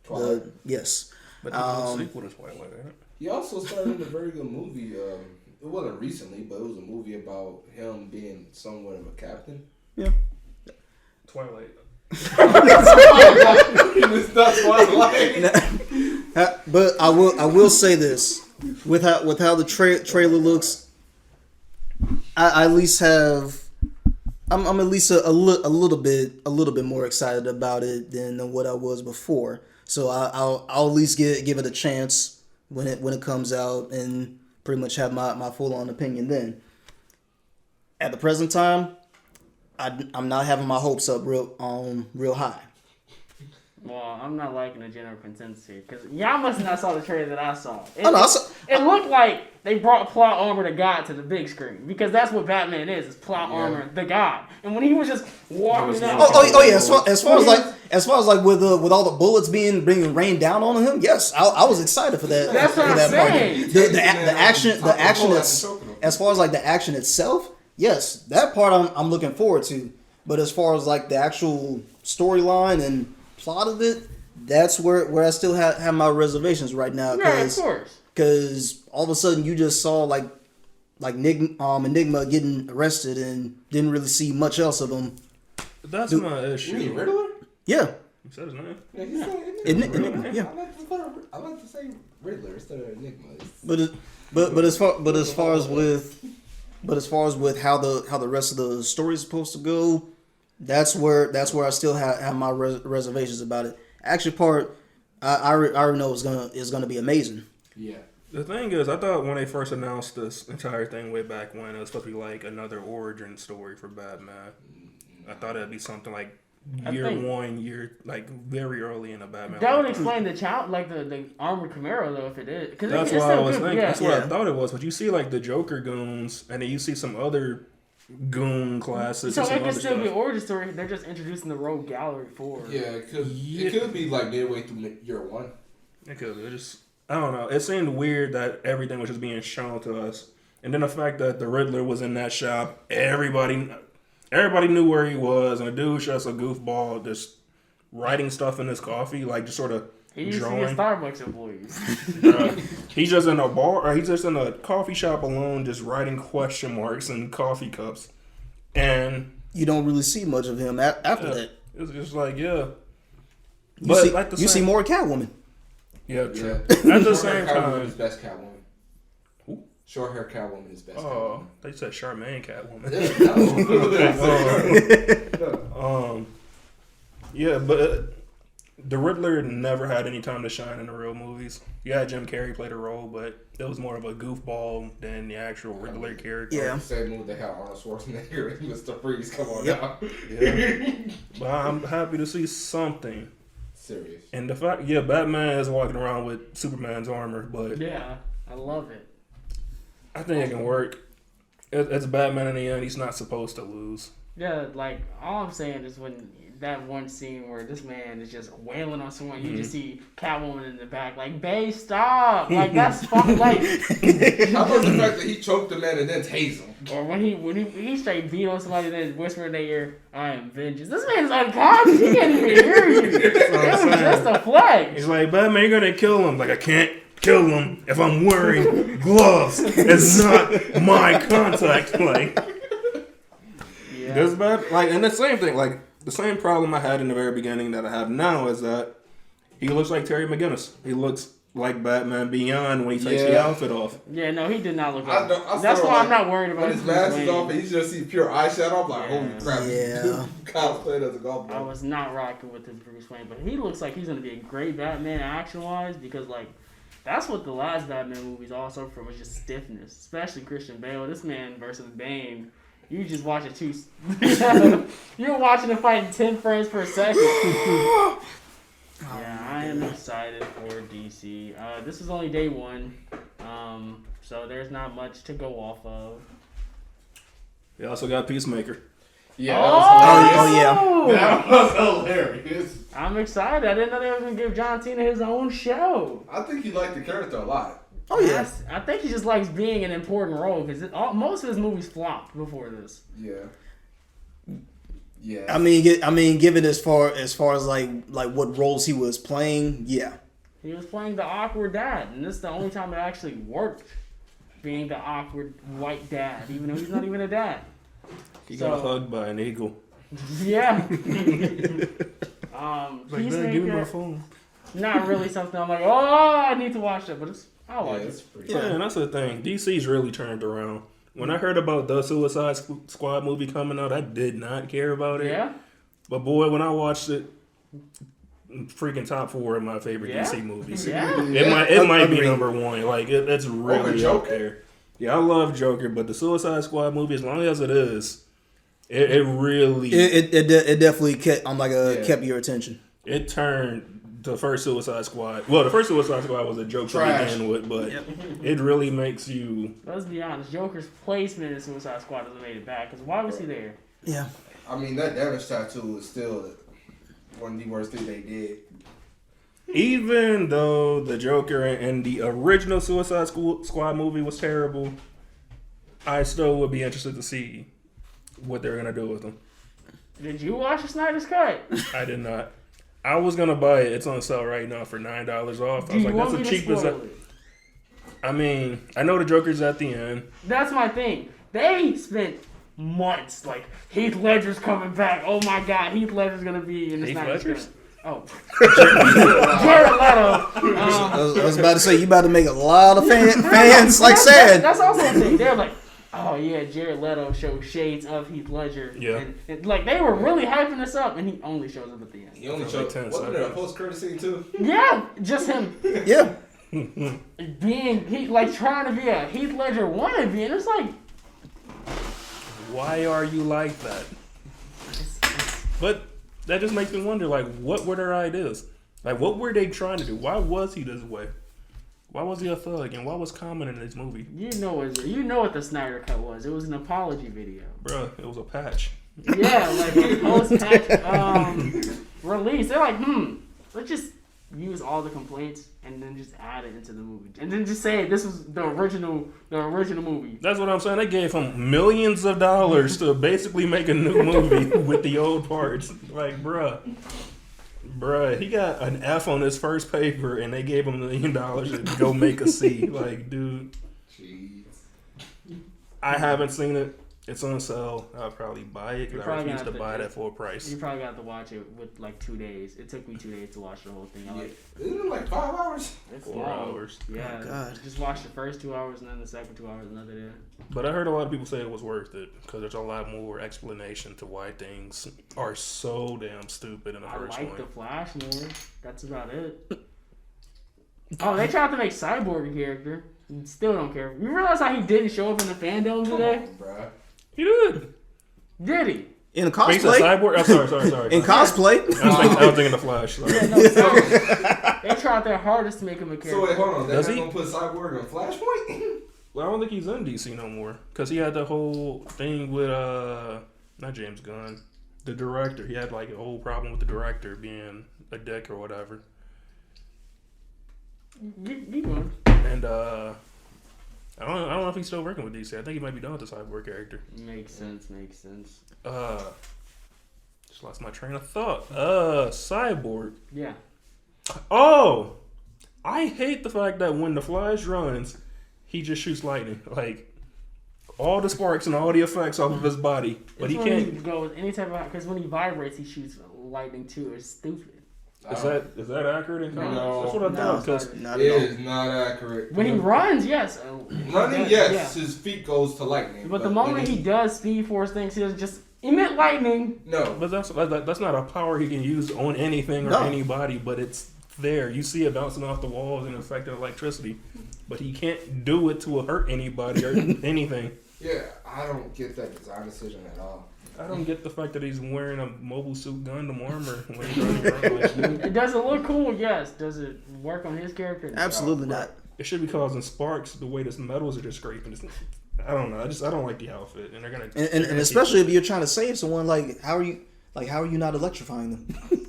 Twilight. Yes. But the sequel to Twilight, ain't it? He also starred in a very good movie. It wasn't recently, but it was a movie about him being somewhat of a captain. Yeah. Twilight. It's not Twilight. But I will say this with how the trailer looks, I at least have. I'm at least a little bit more excited about it than what I was before. So I'll at least give it a chance when it comes out and pretty much have my full on opinion then. At the present time, I'm not having my hopes up real high. Well, I'm not liking the general consensus here because y'all must not saw the trailer that I saw. It looked like they brought plot armor to God to the big screen because that's what Batman is plot armor, the God. And when he was just walking out, oh yeah, as far as like with all the bullets being rained down on him, yes, I was excited for that. That's what I'm saying. The action as far as like the action itself, yes, that part I'm looking forward to. But as far as like the actual storyline and plot of it, that's where I still have my reservations right now. Yeah, of course. Because all of a sudden you just saw like Enigma getting arrested and didn't really see much else of him. That's my issue. You mean Riddler? Yeah. You said his name? Yeah, he said Enigma. Yeah. I like to say Riddler instead of Enigma. But as far as with how the rest of the story is supposed to go, that's where I still have my reservations about it. Action part, I already know is gonna be amazing. Yeah. The thing is, I thought when they first announced this entire thing way back when, it was supposed to be like another origin story for Batman. I thought it'd be something like year like very early in the Batman. That would explain the the armored Camaro though, if it is. That's what I was thinking. Yeah. That's what I thought it was. But you see like the Joker goons, and then you see some other goon classes. So it could still be an origin story. They're just introducing the Rogue Gallery for. Yeah, it could be like midway through year 1. It could. It just, I don't know. It seemed weird that everything was just being shown to us, and then the fact that the Riddler was in that shop, everybody knew where he was, and the dude was just a goofball, just writing stuff in his coffee, like just sort of. He used to be a Starbucks employee. He's just in a bar, or he's just in a coffee shop alone, just writing question marks in coffee cups, and you don't really see much of him after that. It's just like you see more Catwoman. Yeah, true. Yeah. At the same Catwoman time, is best Catwoman. Who? Short hair Catwoman is best. Oh, they said Charmaine Catwoman. Yeah, but. The Riddler never had any time to shine in the real movies. Yeah, Jim Carrey played a role, but it was more of a goofball than the actual Riddler character. Yeah. Same movie they had Arnold Schwarzenegger and Mr. Freeze. Come on now. Yeah. But I'm happy to see something. Serious. And the fact, Batman is walking around with Superman's armor, but yeah, I love it. I think it can work. It's Batman in the end. He's not supposed to lose. Yeah, like all I'm saying is when that one scene where this man is just wailing on someone, you just see Catwoman in the back, like, "Babe, stop!" Like that's fun. Like, how about the fact that he choked the man and then tased him? Or when he straight beat on somebody and then whisper in their ear, "I am vengeance." This man's unconscious. He can't even hear you. It was just a flex. He's like, Batman, you're gonna kill him. Like, I can't kill him if I'm wearing gloves. It's not my contact. Like, Yeah. does Bat like, and the same thing. Like, the same problem I had in the very beginning that I have now is that he looks like Terry McGinnis. He looks like Batman Beyond when he takes the outfit off. Yeah, no, he did not look I like don't- I that's still why like- I'm not worried about When his mask is off and you just see pure eyeshadow, I'm like, holy crap. Yeah. Kyle's playing as a golf I ball. was not rocking with his Bruce Wayne, but he looks like he's going to be a great Batman action-wise because, like, that's what the last Batman movies all suffered from was just stiffness, especially Christian Bale. This man versus Bane, you just watch it too. You're watching it fight in 10 frames per second. Yeah, I am excited for DC. This is only day one, so there's not much to go off of. He also got Peacemaker. Yeah, that was Oh, hilarious. That was hilarious. I'm excited. I didn't know they were going to give John Cena his own show. I think he liked the character a lot. Oh yeah. I think he just likes being an important role because most of his movies flopped before this. Yeah. Yeah. I mean, given as far as like what roles he was playing, yeah. He was playing the awkward dad, and this is the only time it actually worked. Being the awkward white dad, even though he's not even a dad. He got hugged by an eagle. Yeah. Like, man, give me my Peacemaker, phone. not really something I'm like, oh, I need to watch that, but I like it's it. pretty Yeah, and that's the thing. DC's really turned around. When I heard about the Suicide Squad movie coming out, I did not care about it. Yeah. But boy, when I watched it, freaking top 4 of my favorite Yeah? DC movies. Yeah. It might be Agreed. number 1. Like it's really up Joker? there. Yeah, I love Joker, but the Suicide Squad movie, as long as it is, it really It definitely kept your attention. it turned the first Suicide Squad. Well, the first Suicide Squad was a joke to Trash. begin with, but it really makes you. Let's be honest, Joker's placement in Suicide Squad doesn't made it back, because why was he there? Yeah. I mean, that damage tattoo is still one of the worst things they did. Even though the Joker in the original Suicide Squad movie was terrible, I still would be interested to see what they're gonna do with him. Did you watch the Snyder's Cut? I did not. I was gonna buy it. It's on sale right now for $9 off. I was like, that's the cheapest. I mean, I know the Joker's at the end. That's my thing. They spent months like Heath Ledger's coming back. Oh my God, Heath Ledger's gonna be in the Heath Snyder's Ledger's? Cut. Oh, Jared Leto. I was about to say you about to make a lot of fans like sad. That's also a thing. They're like, oh yeah, Jared Leto shows shades of Heath Ledger. Yeah. And, like they were really hyping this up, and he only shows up at the end. He only For showed. like 10 Wasn't there a seconds. post-credit scene too? Yeah, just him Yeah. being like trying to be a Heath Ledger wannabe, and it's like. Why are you like that? But that just makes me wonder, like, what were their ideas? Like, what were they trying to do? Why was he this way? Why was he a thug? And what was common in this movie? You know what the Snyder Cut was. It was an apology video. Bruh, it was a patch. Yeah, like a post-patch release. They're like, let's just use all the complaints and then just add it into the movie, and then just say this was the original movie. That's what I'm saying. They gave him millions of dollars to basically make a new movie with the old parts. Like, bruh, he got an F on his first paper, and they gave him $1 million to go make a C. Like, dude, Jeez. I haven't seen it. It's on sale. I'll probably buy it You're because I probably refuse to gonna buy have it to- at full price. You probably got to watch it with like 2 days. It took me 2 days to watch the whole thing. Yeah. Like, Isn't it like 5 hours? it's 4 long. hours. Yeah, Oh, God. just watch the first 2 hours and then the second 2 hours another day. But I heard a lot of people say it was worth it because there's a lot more explanation to why things are so damn stupid in the I first like one. the Flash more. That's about it. Oh, they tried to make Cyborg a character. Still don't care. You realize how he didn't show up in the fandom Come today? on, bruh. He did. Did he? In Wait, cosplay. he said Cyborg? Oh, sorry. In cosplay. I was thinking the Flash. Sorry. Yeah, no, so they tried their hardest to make him a character. So wait, hold on. They're Does not he? gonna put Cyborg on Flashpoint? Well, I don't think he's in DC no more because he had the whole thing with not James Gunn, the director. He had like a whole problem with the director being a dick or whatever, Keep going. and I don't know if he's still working with DC. I think he might be done with the Cyborg character. Makes sense. Just lost my train of thought. Cyborg. Yeah. Oh, I hate the fact that when the Flash runs, he just shoots lightning. Like, all the sparks and all the effects off of his body. But he can't go with any type of... Because when he vibrates, he shoots lightning too. It's stupid. Is that accurate in comics? No. That's what I thought. Because Not It at all. is not accurate. When he runs, yes. Running, yes, his feet goes to lightning. But the moment he does Speed Force things, he does just emit lightning. No. but that's not a power he can use on anything or No. anybody. But it's there. You see it bouncing off the walls and affecting electricity. But he can't do it to hurt anybody or anything. Yeah, I don't get that design decision at all. I don't get the fact that he's wearing a Mobile Suit Gundam armor when he's running around. It doesn't look cool, yes. Does it work on his character? Absolutely not. It should be causing sparks the way this metals are just scraping. I don't know. I don't like the outfit, and they're gonna And especially if you're trying to save someone, how are you not electrifying them?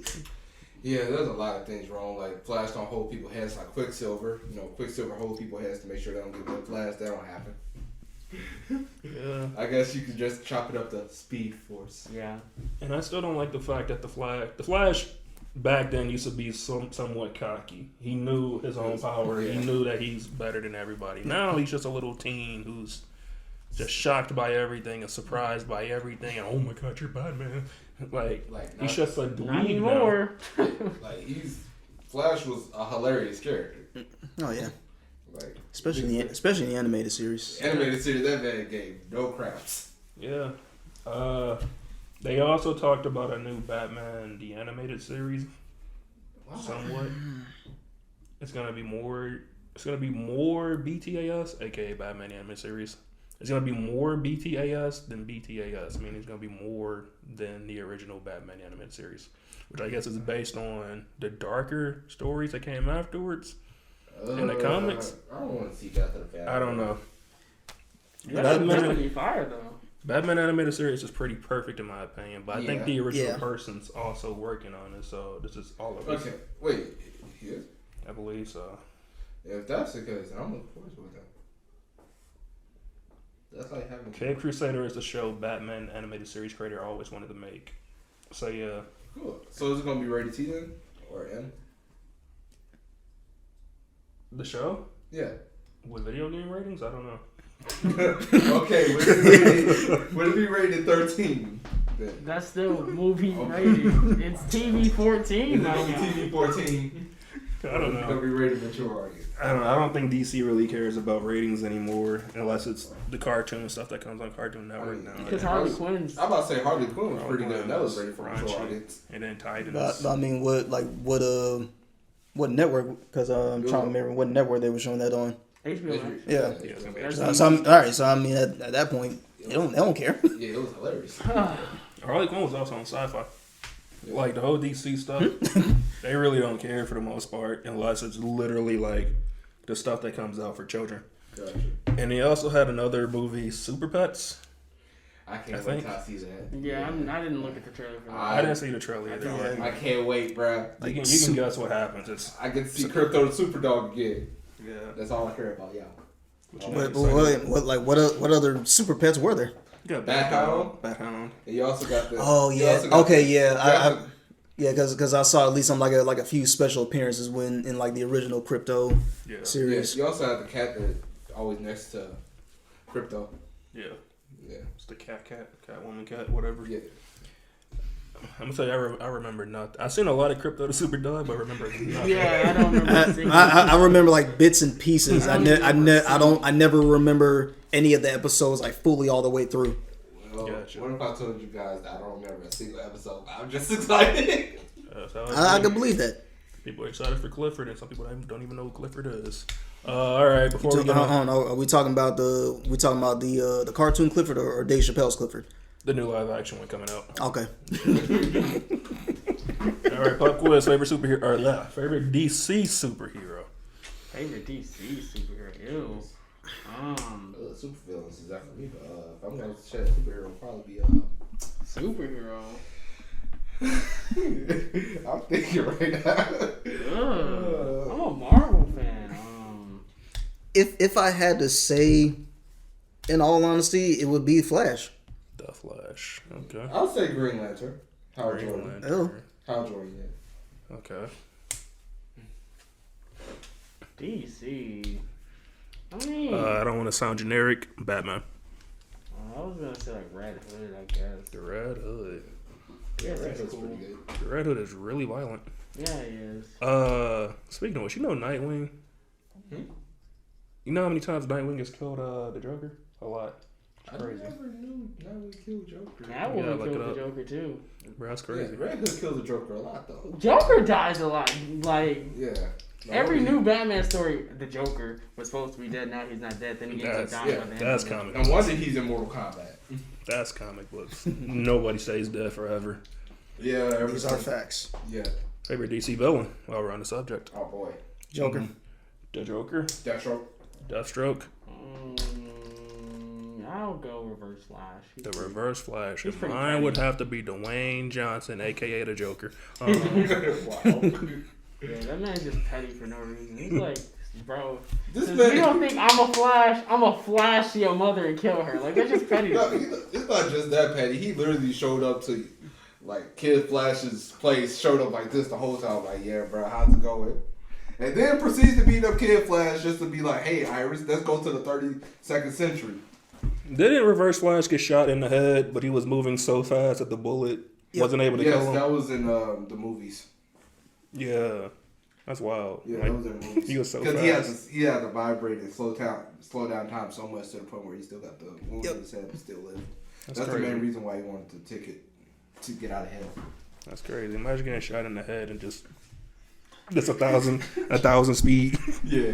Yeah, there's a lot of things wrong. Like Flash don't hold people's heads like Quicksilver. Quicksilver holds people's heads to make sure they don't get no Flash. That don't happen. Yeah. I guess you could just chop it up to Speed Force. Yeah. And I still don't like the fact that the Flash back then used to be somewhat cocky. He knew his own power. Yeah. He knew that he's better than everybody. Now he's just a little teen who's just shocked by everything and surprised by everything. And oh my God, you're Batman! He's just a dweeb Not now. anymore. Flash was a hilarious character. Oh yeah, Like especially in the animated series. animated series, that man gave no craps. Yeah. They also talked about a new Batman the animated series. Somewhat. It's gonna be more BTAS, aka Batman the animated series. It's gonna be more BTAS than BTAS, meaning it's gonna be more than the original Batman the animated series, which I guess is based on the darker stories that came afterwards in the comics. I don't want to see Death of the Batman. I don't know. That's gonna be fire though. Batman animated series is pretty perfect in my opinion, but I think the original Yeah. person's also working on it, so this is all of it. Okay, wait. He is? I believe so. If that's the case, I'm looking forward to it. That's like having. Cape Crusader is the show Batman animated series creator always wanted to make. So yeah. Cool. So is it gonna be rated T then, or M? The show? Yeah. With video game ratings? I don't know. Okay. Would it be rated 13? Then? That's still movie rating. It's TV 14 Is it now. gonna be TV 14? I don't It's gonna know. be rated mature audience. I don't think DC really cares about ratings anymore unless it's the cartoon stuff that comes on Cartoon Network now. Because Harley Quinn's. I'm about to say Harley Quinn was pretty Harley good. Quinn That was was rated for mature raunchy. audience. And then Titans. But I mean, what network? Because I'm trying to remember what network they were showing that on. HBO Max. Yeah. Yeah. So I mean, at that point, they don't care. Yeah, it was hilarious. Harley Quinn was also on Sci-Fi. Like the whole DC stuff, they really don't care for the most part unless it's literally like the stuff that comes out for children. Gotcha. And they also had another movie, Super Pets. I can't I wait think. till I see that. Yeah, I didn't look at the trailer for that. I didn't see the trailer either. Yeah. I can't wait, bruh. You can guess what happens. It's I get to see Crypto the Superdog again. yeah. That's all I care about, y'all. What other super pets were there? You got Bat Hound. Bat Hound. And you also got the. Oh you yeah. also got Okay, the- yeah. Because I saw at least on like a few special appearances when in like the original Crypto Yeah. Yeah, series. you also have the cat that always next to Crypto. Yeah. Yeah. It's the Catwoman cat, whatever. Yeah. I'm gonna tell you, I remember nothing. I've seen a lot of Crypto the Superdog, but I remember nothing. Yeah, I don't remember seeing I remember like bits and pieces. I never remember any of the episodes like fully all the way through. Well, Gotcha. what if I told you guys that I don't remember a single episode? I'm just excited. So I can believe that. people are excited for Clifford, and some people don't even know who Clifford is. All right, before we get on Are we talking about the cartoon Clifford or Dave Chappelle's Clifford? the new live action one coming out. Okay. All right, pop quiz: favorite superhero or favorite DC superhero? favorite DC superhero. Ew. Super villains is that for me, but if I'm gonna chat superhero, it'll probably be Superhero. I'm thinking right now. I'm a Marvel fan. If I had to say, in all honesty, it would be Flash. The Flash. Okay. I'll say Green Lantern. Hal Green Jordan. Lantern. Oh. Hal Jordan, yeah. Okay. DC. I mean, I don't want to sound generic. Batman. I was gonna say like Red Hood, I guess. The Red Hood. Yeah, Red that's Hood's cool. pretty good. The Red Hood is really violent. Yeah, he is. Speaking of which, you know Nightwing? Hmm? You know how many times Nightwing has killed the Joker? A lot. I Crazy. never knew Nightwing killed Joker. Catwoman look it killed the up. Joker too. Bro, that's Yeah, crazy. Red Hood killed the Joker a lot though. Joker dies a lot. Like Yeah. every new Batman story, the Joker was supposed to be dead. Now he's not dead. Then he ends up dying by the end. That's of it. comic. No wonder he's in Mortal Kombat. That's comic books. Nobody stays dead forever. Yeah, These are facts. Yeah. Favorite DC villain? While we're on the subject. Oh boy. Joker. The Joker. Deathstroke. Deathstroke. I'll go Reverse Flash. The Reverse Flash. He's pretty Mine funny. would have to be Dwayne Johnson, aka the Joker. Wow. Yeah, that man's just petty for no reason. He's like, bro, This since man. you don't think I'm a Flash, I'm a flash to your mother and kill her. Like that's just petty. No, it's not just that petty. He literally showed up to, like, Kid Flash's place, showed up like this the whole time. Like, yeah, bro, how's it going? And then proceeds to beat up Kid Flash just to be like, hey, Iris, let's go to the 32nd century. Didn't Reverse Flash get shot in the head, but he was moving so fast that the bullet wasn't able to Yes, kill him? that was in the movies. Yeah. That's wild. Yeah, Like, that was in the movies. he was so Because fast. he had to vibrate and slow down time so much to the point where he still got the wound Yep. in his head but still live. That's That's the crazy. main reason why he wanted the ticket to get out of hell. That's crazy. Imagine getting shot in the head and just 1,000 speed. Yeah,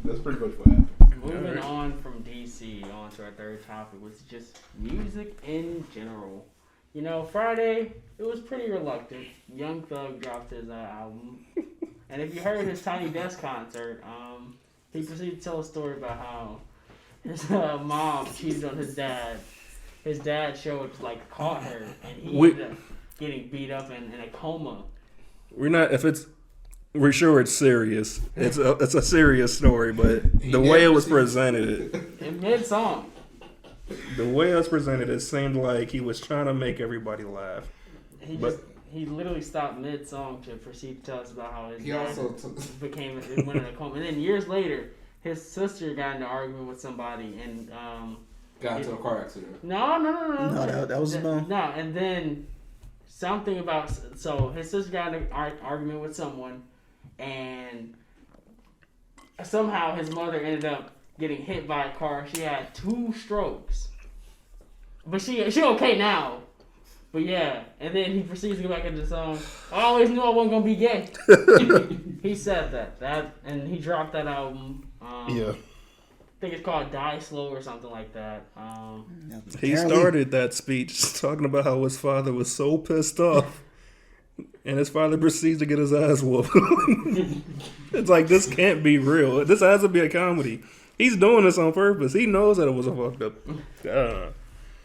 that's pretty much what happened. Moving Alright. on from DC on to our third topic, which is just music in general. You know, Friday, it was pretty reluctant. Young Thug dropped his album. And if you heard his Tiny Desk concert, he proceeded to tell a story about how his mom cheated on his dad. His dad showed, like, caught her, and he ended up getting beat up and in a coma. We're sure it's serious. It's a serious story, but the way it was presented, In mid-song. the way it was presented, it seemed like he was trying to make everybody laugh. He literally stopped mid-song to proceed to tell us about how his He dad also went in a coma. And then years later, his sister got in an argument with somebody, and got into a car accident. no, No, that was no, and then something about so his sister got in an argument with someone, and somehow his mother ended up getting hit by a car. She had 2 strokes, but she okay now. But yeah, and then he proceeds to go back into the song. I always knew I wasn't gonna be gay. He said that, and he dropped that album. Yeah. I think it's called Die Slow or something like that. He started that speech talking about how his father was so pissed off, and his father proceeds to get his ass whooped. It's like, this can't be real. This has to be a comedy. He's doing this on purpose. He knows that it was a fucked up.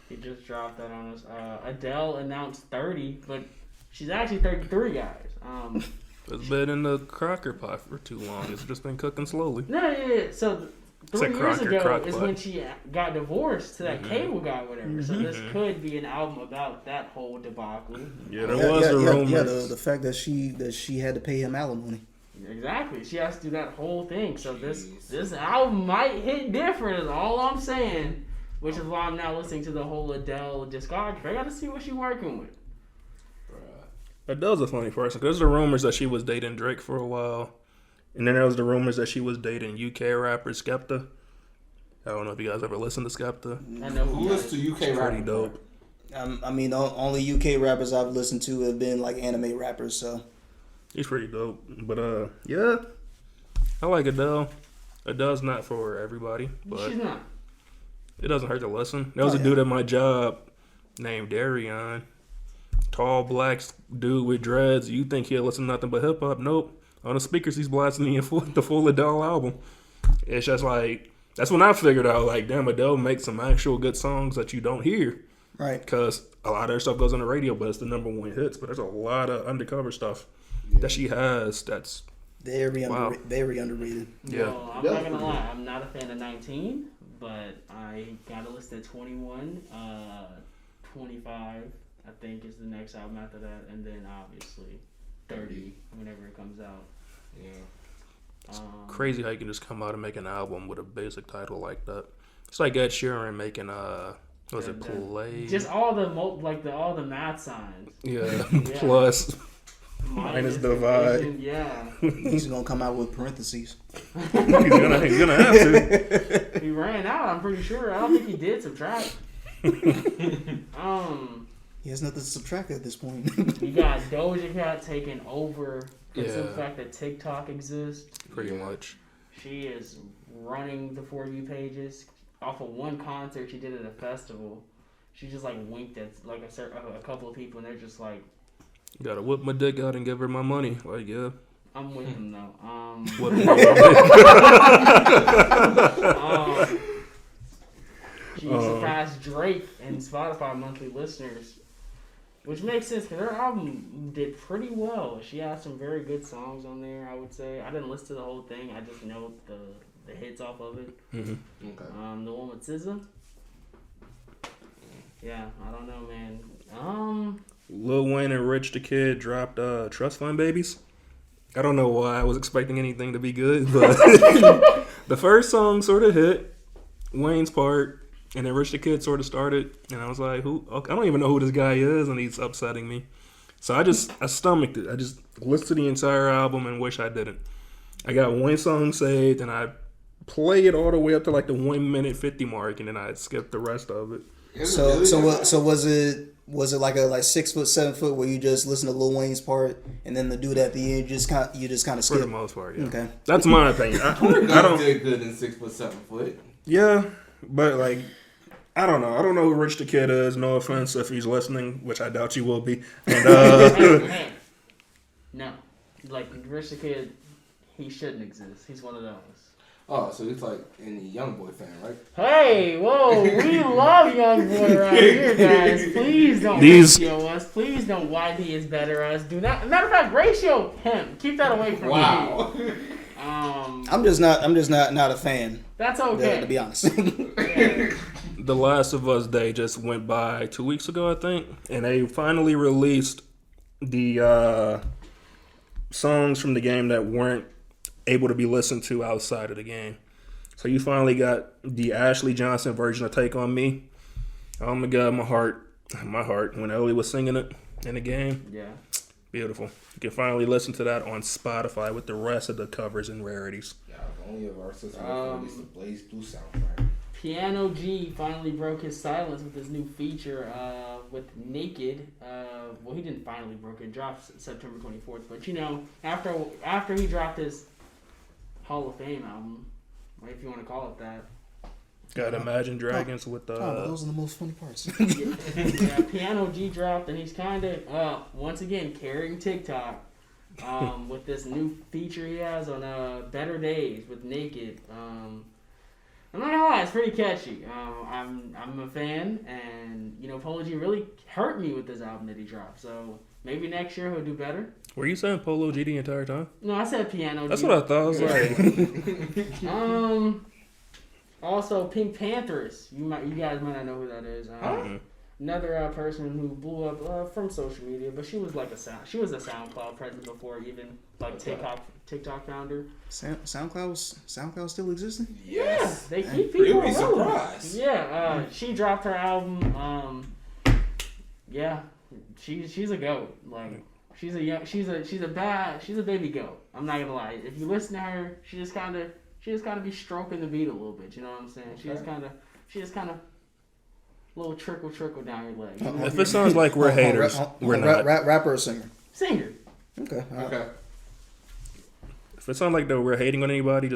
He just dropped that on us. Adele announced 30, but she's actually 33, guys. It's been in the crocker pot for too long. It's just been cooking slowly. No, yeah. So 3 years Crocker, ago crock is pot. when she got divorced to that cable guy, whatever. So this could be an album about that whole debacle. Yeah, there was a rumor. Yeah, the fact that she had to pay him alimony. Exactly. She has to do that whole thing. So this album might hit different is all I'm saying. Which is why I'm now listening to the whole Adele discography. I got to see what she's working with. Adele's a funny person. There's the rumors that she was dating Drake for a while. And then there was the rumors that she was dating UK rapper Skepta. I don't know if you guys ever listened to Skepta. I know Who listens to UK rap? Pretty dope. I mean, the only UK rappers I've listened to have been like anime rappers. So He's pretty dope. But yeah, I like Adele. Adele's not for everybody, but She's not. it doesn't hurt to listen. There was a dude at my job named Darion. Tall black dude with dreads. You think he'll listen to nothing but hip hop? Nope. On the speakers, he's blasting the full Adele album. It's just like, that's when I figured out, like, damn, Adele makes some actual good songs that you don't hear. right. Because a lot of her stuff goes on the radio, but it's the #1 hits. But there's a lot of undercover stuff that she has that's Very Wow. very underrated. Yeah. Well, I'm not gonna lie. I'm not a fan of 19, but I gotta listen to 21, 25. I think is the next album after that, and then obviously 30 whenever it comes out. Yeah. Crazy how you can just come out and make an album with a basic title like that. It's like Ed Sheeran making was it Play? Just all the all the math signs. Yeah. Plus minus divide. Division, yeah. He's gonna come out with parentheses. he's gonna have to. He ran out. I'm pretty sure. I don't think he did subtract. He has nothing to subtract at this point. You got Doja Cat taking over because of the Yeah. fact that TikTok exists. Pretty much. She is running the For You pages off of one concert she did at a festival. She just like winked at like a couple of people, and they're just like, Gotta whip my dick out and give her my money. Like, yeah. "I'm with them though." Whip my She surpassed Drake and Spotify monthly listeners, which makes sense because her album did pretty well. She has some very good songs on there, I would say. I didn't listen to the whole thing. I just know the hits off of it. Mm-hmm. Okay. The one with SZA. Yeah, I don't know, man. Lil Wayne and Rich the Kid dropped Trust Fund Babies. I don't know why I was expecting anything to be good, but the first song sort of hit, Wayne's part, and then Rich the Kid sort of started, and I was like, "Who? Okay, I don't even know who this guy is," and he's upsetting me. So I stomached it. I just listened to the entire album and wish I didn't. I got one song saved, and I played it all the way up to like the 1 minute 50 mark, and then I skipped the rest of it. So was it like a 6 foot, 7 foot where you just listen to Lil Wayne's part and then the dude at the end you just kind of skip? For the most part, yeah. Okay. That's my opinion. I don't did good in 6 foot, 7 foot. Yeah, but like, I don't know. I don't know who Rich the Kid is. No offense if he's listening, which I doubt you will be. And Hey. No. Like, Rich the Kid, he shouldn't exist. He's one of those. Oh, so it's like any YoungBoy fan, right? Hey, whoa, we love Young Boy around here, guys. Please don't These- ratio us. Please don't YD is better us. Do not. Matter of fact, ratio him. Keep that away from Wow. me. I'm just not a fan. That's okay. To be honest. Yeah. The Last of Us Day just went by 2 weeks ago, I think, and they finally released the songs from the game that weren't able to be listened to outside of the game. So you finally got the Ashley Johnson version of Take On Me. Oh my God, my heart, when Ellie was singing it in the game. Yeah. Beautiful. You can finally listen to that on Spotify with the rest of the covers and rarities. Yeah, if only of our system released the Blaze Blue soundtrack. Piano G finally broke his silence with his new feature with Naked. Well, he didn't finally broke it. It dropped September 24th. But, you know, after he dropped his Hall of Fame album, or if you want to call it that. Got Imagine Dragons with the... Oh, those are the most funny parts. Yeah, Piano G dropped, and he's kind of, once again, carrying TikTok with this new feature he has on Better Days with Naked. I'm not gonna lie, it's pretty catchy. I'm a fan, and you know, Polo G really hurt me with this album that he dropped. So maybe next year he'll do better. Were you saying Polo G the entire time? No, I said Piano G. That's what I thought. I was like... Also, Pink Panthers. You guys might not know who that is. Another person who blew up from social media, but she was like a SoundCloud presence before even like TikTok founder. SoundCloud still existing? Yes. Yeah, they keep people Really relevant. surprised. Yeah, she dropped her album. Yeah, she's a goat. Like she's a baby goat. I'm not gonna lie. If you listen to her, she just kind of be stroking the beat a little bit. You know what I'm saying? She just kind of little trickle down your leg. You know? If it sounds like we're haters, we're not. Rapper or singer? Singer. Okay. Okay. If it sounds like though we're hating on anybody,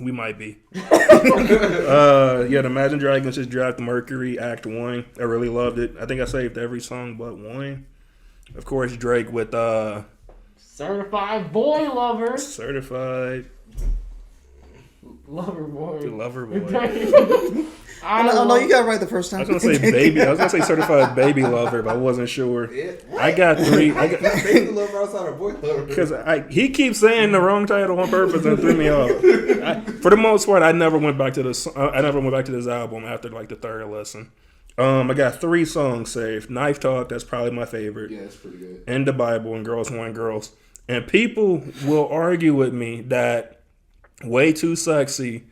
we might be. The Imagine Dragons just dropped Mercury Act 1. I really loved it. I think I saved every song but one. Of course, Drake with Certified Boy Lover. Certified Lover Boy. Lover Boy. No, you got it right the first time. I was gonna say baby. I was gonna say Certified Baby Lover, but I wasn't sure. I got three. Baby lover outside of boy lover. Because he keeps saying the wrong title on purpose and threw me off. For the most part, I never went back to this. I never went back to this album after like the third listen. I got 3 songs saved. Knife Talk, that's probably my favorite. Yeah, it's pretty good. And the Bible and Girls Want Girls. And people will argue with me that Way Too Sexy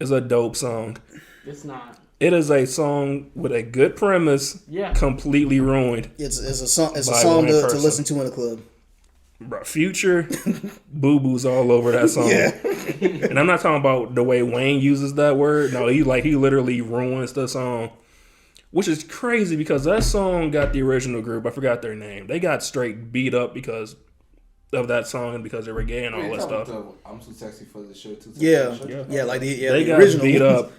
is a dope song. It's not. It is a song with a good premise, Yeah. completely ruined. It's a song. It's a By song one to person. listen to in a club. Bro, Future, boo-boos all over that song. Yeah. And I'm not talking about the way Wayne uses that word. No, he literally ruins the song. Which is crazy because that song got the original group. I forgot their name. They got straight beat up because of that song and because they were gay and all that stuff. I'm too sexy for the shit. Too Yeah. sexy for the shit? Yeah. Like They the got original. beat up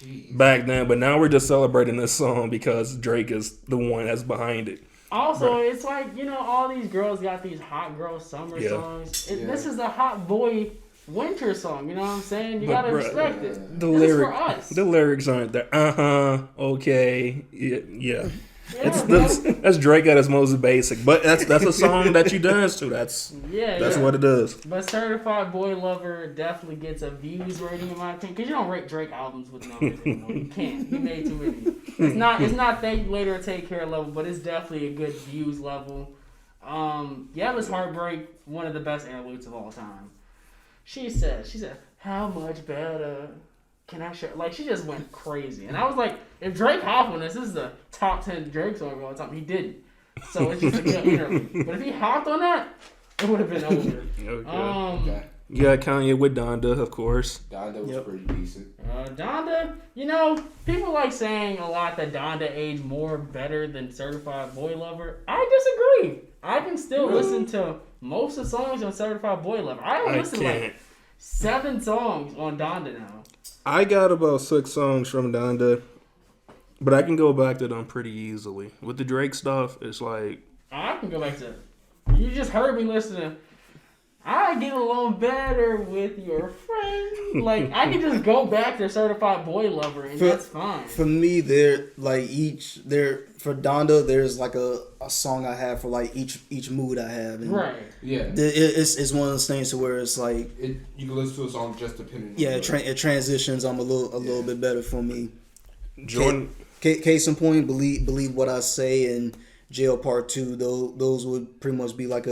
Jeez. back then, but now we're just celebrating this song because Drake is the one that's behind it. Also, it's like, you know, all these girls got these hot girl summer Yeah. songs. Yeah. This is a hot boy winter song, you know what I'm saying? You But, gotta bruh, respect it. The This is for us. lyrics aren't there. Okay, yeah. Yeah, That's Drake at his most basic, but that's a song that you dance to. That's yeah. what it is. But Certified Boy Lover definitely gets a views rating in my opinion. Because you don't rate Drake albums with numbers anymore. You can't. He made too many. It's not Thank You Later or Take Care level, but it's definitely a good views level. Yella's Heartbreak, one of the best interludes of all time. She said, how much better can I share? Like, she just went crazy. And I was like, if Drake hopped on this is the top 10 Drake song of all time. He didn't. So it's just a good interlude. But if he hopped on that, it would have been over. Okay. Okay. You got Kanye with Donda, of course. Donda was Yep. pretty decent. Donda, you know, people like saying a lot that Donda aged more better than Certified Boy Lover. I disagree. I can still listen to most of the songs on Certified Boy Lover. I don't I listen to can't. like 7 songs on Donda now. I got about 6 songs from Donda, but I can go back to them pretty easily. With the Drake stuff, it's like I can go back to. You just heard me listening. I get along better with your friend. Like, I can just go back to Certified Boy Lover and that's fine. For me, for Donda, there's like a song I have for like each mood I have. And Right. Yeah. It's one of those things to where it's like, You can listen to a song just depending on yeah, the it transitions. I'm a little bit better for me. Jordan. Case in point, believe what I say, and Jail Part 2. Those would pretty much be like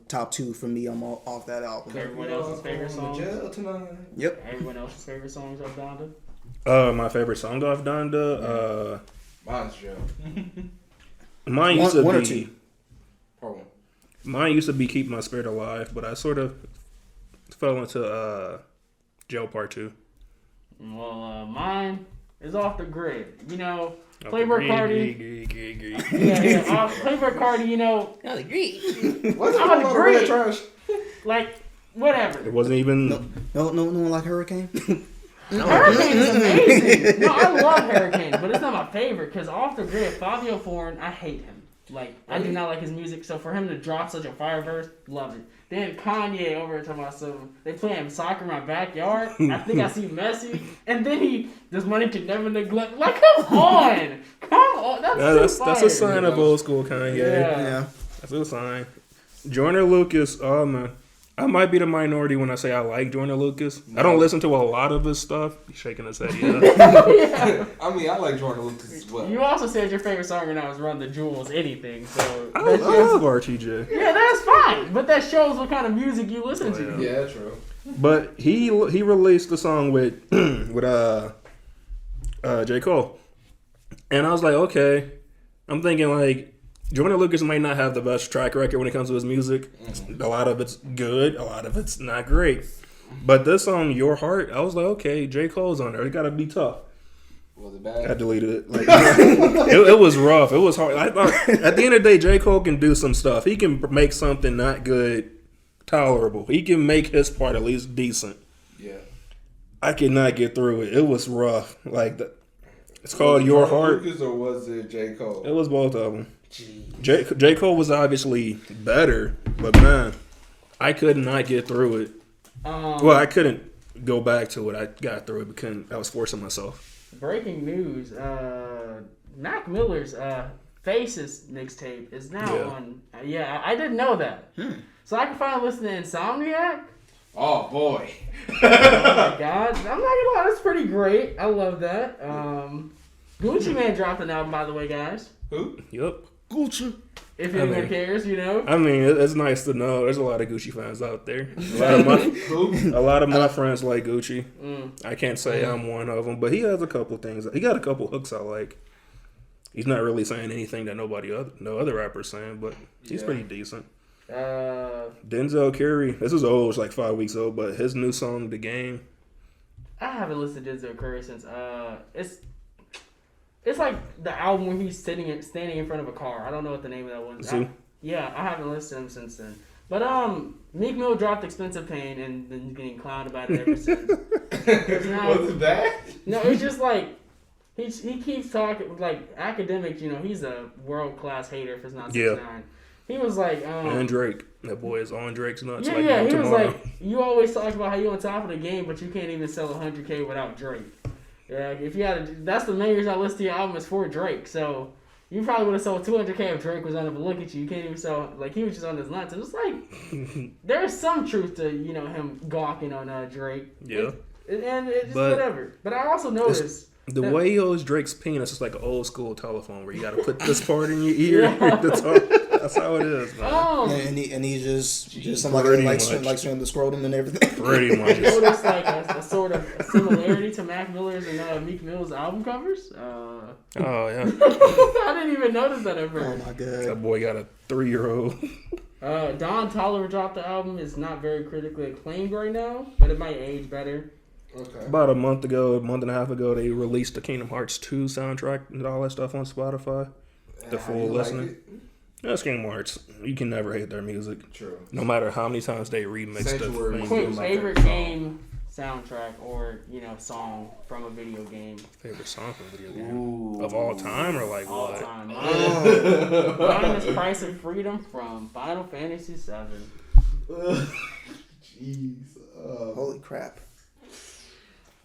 top 2 for me. I'm off that album. Everyone else's favorite songs. Jail tonight. Yep. Everyone else's favorite songs of Donda. My favorite song off Donda. Mine's Jail. Mine used to One or be. two? Hold on. Mine used to be Keep My Spirit Alive, but I sort of fell into Jail Part 2. Well, mine is Off the Grid. You know, Playboy Cardi. Playboy Cardi. You know, What's I'm on the grid. trash? like whatever. It wasn't even. No one like Hurricane. Hurricane is amazing. No, I love Hurricane, but it's not my favorite because Off the Grid, Fabio Foreign, I hate him. Like, I do not like his music, so for him to drop such a fire verse, love it. Then Kanye over talking about some, they playing soccer in my backyard. I think I see Messi, and then this money can never neglect. Like, come on, that's a sign of old school Kanye. Yeah. That's a sign. Joyner Lucas, oh man. I might be the minority when I say I like Joyner Lucas. I don't listen to a lot of his stuff. He's shaking his head, yeah. Yeah. I mean, I like Jordan Lucas as well. You also said your favorite song right now is Run the Jewels, anything. So I love RTJ. yeah, that's fine. But that shows what kind of music you listen to. Yeah, true. But he released the song with J. Cole. And I was like, okay. I'm thinking like Joyner Lucas might not have the best track record when it comes to his music. A lot of it's good, a lot of it's not great. But this song, Your Heart, I was like, okay, J. Cole's on there. It gotta be tough. Was it I bad? deleted it. Like, it was rough. It was hard. I thought at the end of the day, J. Cole can do some stuff. He can make something not good tolerable. He can make his part at least decent. Yeah. I could not get through it. It was rough. Like it's called Your Heart. Lucas or was it J. Cole? It was both of them. J. Cole was obviously better, but man, I could not get through it. Well, I couldn't go back to it. I got through it because I was forcing myself. Breaking news: Mac Miller's Faces mixtape is now on. I didn't know that. So I can finally listen to Insomniac. Oh boy. Oh my god! I'm not gonna lie, that's pretty great. I love that. Gucci Mane dropped an album, by the way, guys. Who? Yep. Gucci. If anyone cares, you know. I mean, it's nice to know. There's a lot of Gucci fans out there. A lot of my friends like Gucci. I can't say I'm one of them, but he has a couple things. He got a couple hooks I like. He's not really saying anything that no other rapper's saying, but he's pretty decent. Denzel Curry. This is old. It's like 5 weeks old, but his new song, "The Game." I haven't listened to Denzel Curry since it's like the album where he's standing in front of a car. I don't know what the name of that one is. I haven't listened to him since then. But Meek Mill dropped "Expensive Pain" and been getting clowned about it ever since. Was it bad? No, it's just like he keeps talking like academics. You know, he's a world class hater for not 6ix9ine. He was like, and Drake. That boy is on Drake's nuts. Yeah, he was like, you always talk about how you on top of the game, but you can't even sell 100K without Drake. Yeah, if you had that's the main reason I listen to your album is for Drake. So you probably would have sold 200K if Drake was on it, but look at you, you can't even sell, like, he was just on his nuts. It was like, there's some truth to, you know, him gawking on Drake. Yeah. And it's just whatever. But I also noticed the way he holds Drake's penis is like an old school telephone where you got to put this part in your ear to talk. That's how it is, man. And he just somebody likes him to scrotum and everything. Pretty much. You notice like a sort of a similarity to Mac Miller's and Meek Mill's album covers. Oh yeah. I didn't even notice that at first. Oh my god. That boy got a 3-year-old. Don Toliver dropped the album. It's not very critically acclaimed right now, but it might age better. Okay. About a month and a half ago, they released the Kingdom Hearts 2 soundtrack and all that stuff on Spotify. The full listening. That's Kingdom Hearts. You can never hate their music. True. No matter how many times they remix Sanctuary. the Quick, thing. favorite game soundtrack or, you know, song from a video game? Favorite song from a video game? Of all time or like All what? time. Mine is Price of Freedom from Final Fantasy VII. Jeez. Holy crap.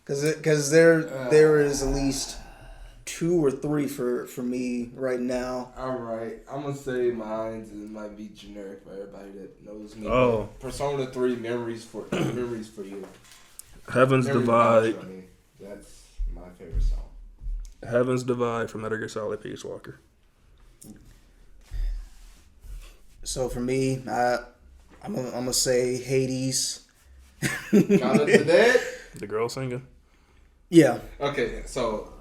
Because there is at least 2 or 3 for me right now. All right, I'm gonna say mine, and it might be generic for everybody that knows me. Oh. Persona 3 memories for you. Heaven's Divide. I mean, that's my favorite song. Heaven's Divide from Metal Gear Solid Peace Walker. So for me, I'm gonna say Hades. Count Up the Dead? The girl singing? Yeah. Okay, so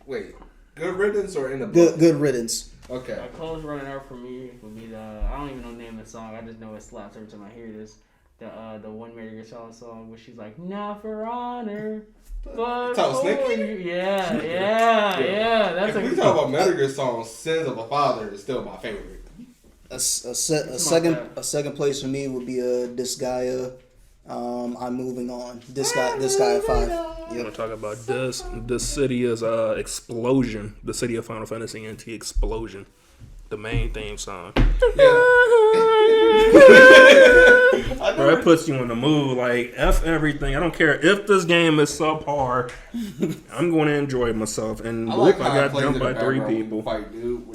wait. Good Riddance or In the Book? Good Riddance. Okay. A close runner up for me would be I don't even know the name of the song. I just know it slaps every time I hear this. The one Metal Gear Solid song where she's like, "Not for honor, but for you." Yeah. That's if we talk about Metal Gear songs, "Sins of a Father" is still my favorite. A second place for me would be Disgaea. I'm moving on. Disgaea 5. You want to talk about this city is Explosion. The city of Final Fantasy NT Explosion. The main theme song. Bro, it puts you in the mood. Like, F everything. I don't care if this game is subpar. I'm going to enjoy myself. And I got jumped by 3 people. Fight, dude.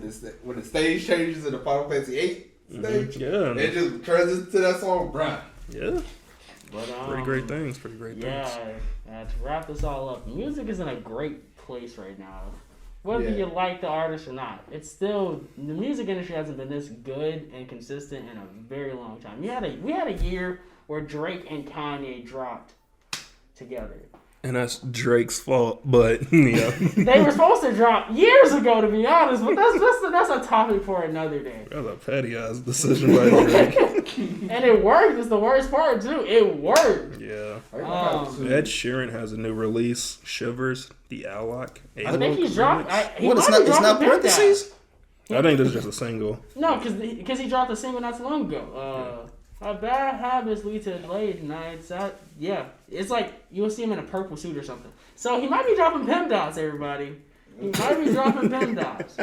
When the stage changes in the Final Fantasy 8 stage, yeah, it just transitions to that song, bruh. Yeah. But, pretty great things. To wrap this all up, music is in a great place right now. Whether you like the artist or not, it's still, the music industry hasn't been this good and consistent in a very long time. We had a year where Drake and Kanye dropped together. And that's Drake's fault, but yeah. They were supposed to drop years ago, to be honest, but that's a topic for another day. That was a petty ass decision by Drake. And it worked. It's the worst part too. It worked. Yeah. Ed Sheeran has a new release, Shivers, the Alloc. I think he's dropped. It's not parentheses? I think this is just a single. No, because he dropped a single not too long ago. Bad habits lead to late nights. It's like you'll see him in a purple suit or something. So he might be dropping Pimp Dots, everybody. He might be dropping Pimp Dots.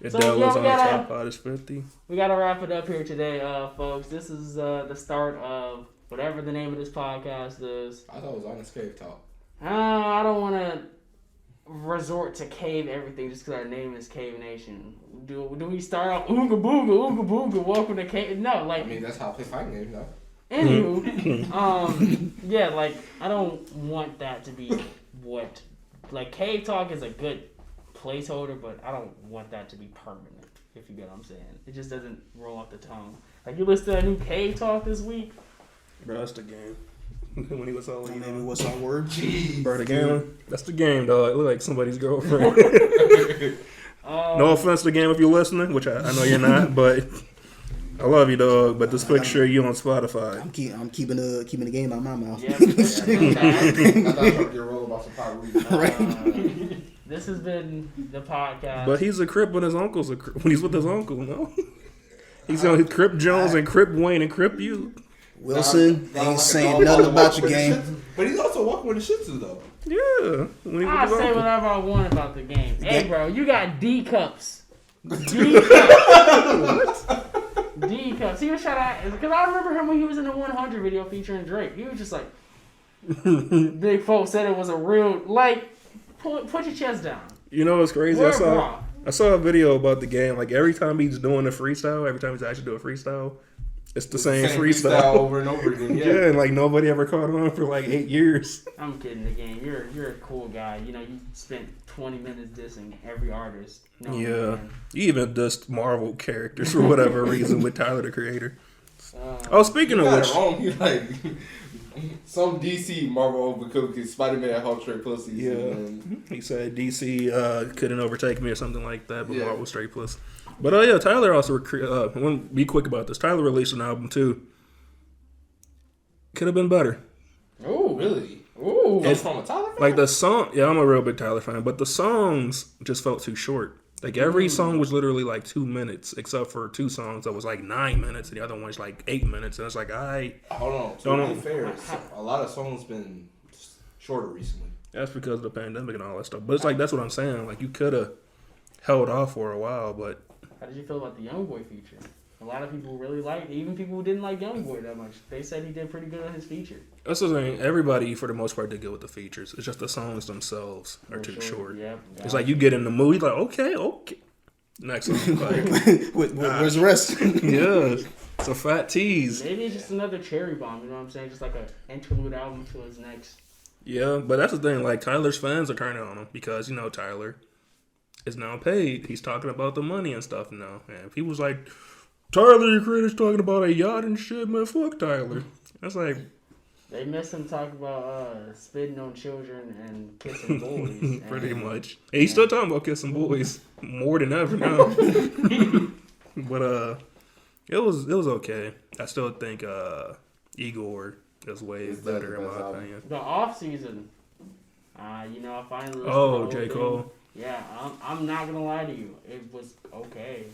Adele was on the top hottest 50. We gotta wrap it up here today, folks. This is the start of whatever the name of this podcast is. I thought it was Honest Cave Talk. I don't want to resort to cave everything just because our name is CaveNation. Do we start off ooga booga, welcome to Cave? No, like, I mean, that's how I play fighting games, no? Anywho, I don't want that to be what, like, Cave Talk is a good placeholder, but I don't want that to be permanent, if you get what I'm saying. It just doesn't roll off the tongue. Like, you listen to that new Cave Talk this week? Bro, that's the game. When he was all Maybe what's our word? Jeez. Bro, the game. That's the game, dog. It look like somebody's girlfriend. No offense to the game if you're listening, which I know you're not, but I love you, dog. But this picture, you on Spotify. I'm keeping the game out of my mouth. Yep. I thought you were getting rolled about some pot weed. This has been the podcast. But he's a Crip when his uncle's a Crip. When he's with his uncle, no? He's on his Crip Jones and Crip Wayne and Crip you. Wilson ain't saying nothing about your game. But he's also walking with a Shih Tzu, though. Yeah. When he's I with his say uncle. whatever I want about the game. Hey, bro, you got D cups. D cups. D cups. He was trying to, because I remember him when he was in the 100 video featuring Drake. He was just like, big folks said it was a real, like, put your chest down. You know what's crazy? Word raw. I saw a video about the game. Like, every time he's doing a freestyle, every time he's actually doing a freestyle, it's the same freestyle over and over again. Yeah, and like nobody ever caught on for like 8 years. I'm kidding. The game. You're a cool guy. You know, you spent 20 minutes dissing every artist. No, Yeah, man. you even dissed Marvel characters for whatever reason with Tyler the Creator. Oh, speaking You of got which, it wrong. You like some DC Marvel overcooked because Spider-Man Hulk straight pussies. yeah, And he said DC couldn't overtake me or something like that, but Yeah. Marvel straight plus. But yeah, Tyler also I want to be quick about this. Tyler released an album too. Could have been better. Ooh, really, ooh. it's from a Tyler fan? Like the song, yeah, I'm a real big Tyler fan, but the songs just felt too short. Like every song was literally like 2 minutes, except for 2 songs that was like 9 minutes, and the other one's like 8 minutes, and it's like Hold on. To be fair, a lot of songs been shorter recently. that's because of the pandemic and all that stuff. But it's like that's what I'm saying. Like you could have held off for a while, but How did you feel about the Youngboy feature? A lot of people really liked it. Even people who didn't like Youngboy that much. They said he did pretty good on his feature. that's the thing. Everybody for the most part did good with the features. It's just the songs themselves are For too sure. short. Yep. It's like you get in the mood, you're like okay. Next song, like Where's the rest? yeah, it's a fat tease. Maybe it's just another cherry bomb, you know what I'm saying? Just like an interlude album to his next. Yeah, but that's the thing. Like Tyler's fans are turning on him because Tyler is now paid. He's talking about the money and stuff now. And if he was like, Tyler, your creator's talking about a yacht and shit, man, fuck Tyler. That's like, They miss him talking about spitting on children and kissing boys. pretty and much. And he's still talking about kissing boys more than ever now. But it was okay. I still think Igor is way It's better the in best my album. opinion. The off season, I finally listened to the Oh, whole J. thing. Cole. Yeah, I'm not gonna lie to you. It was okay.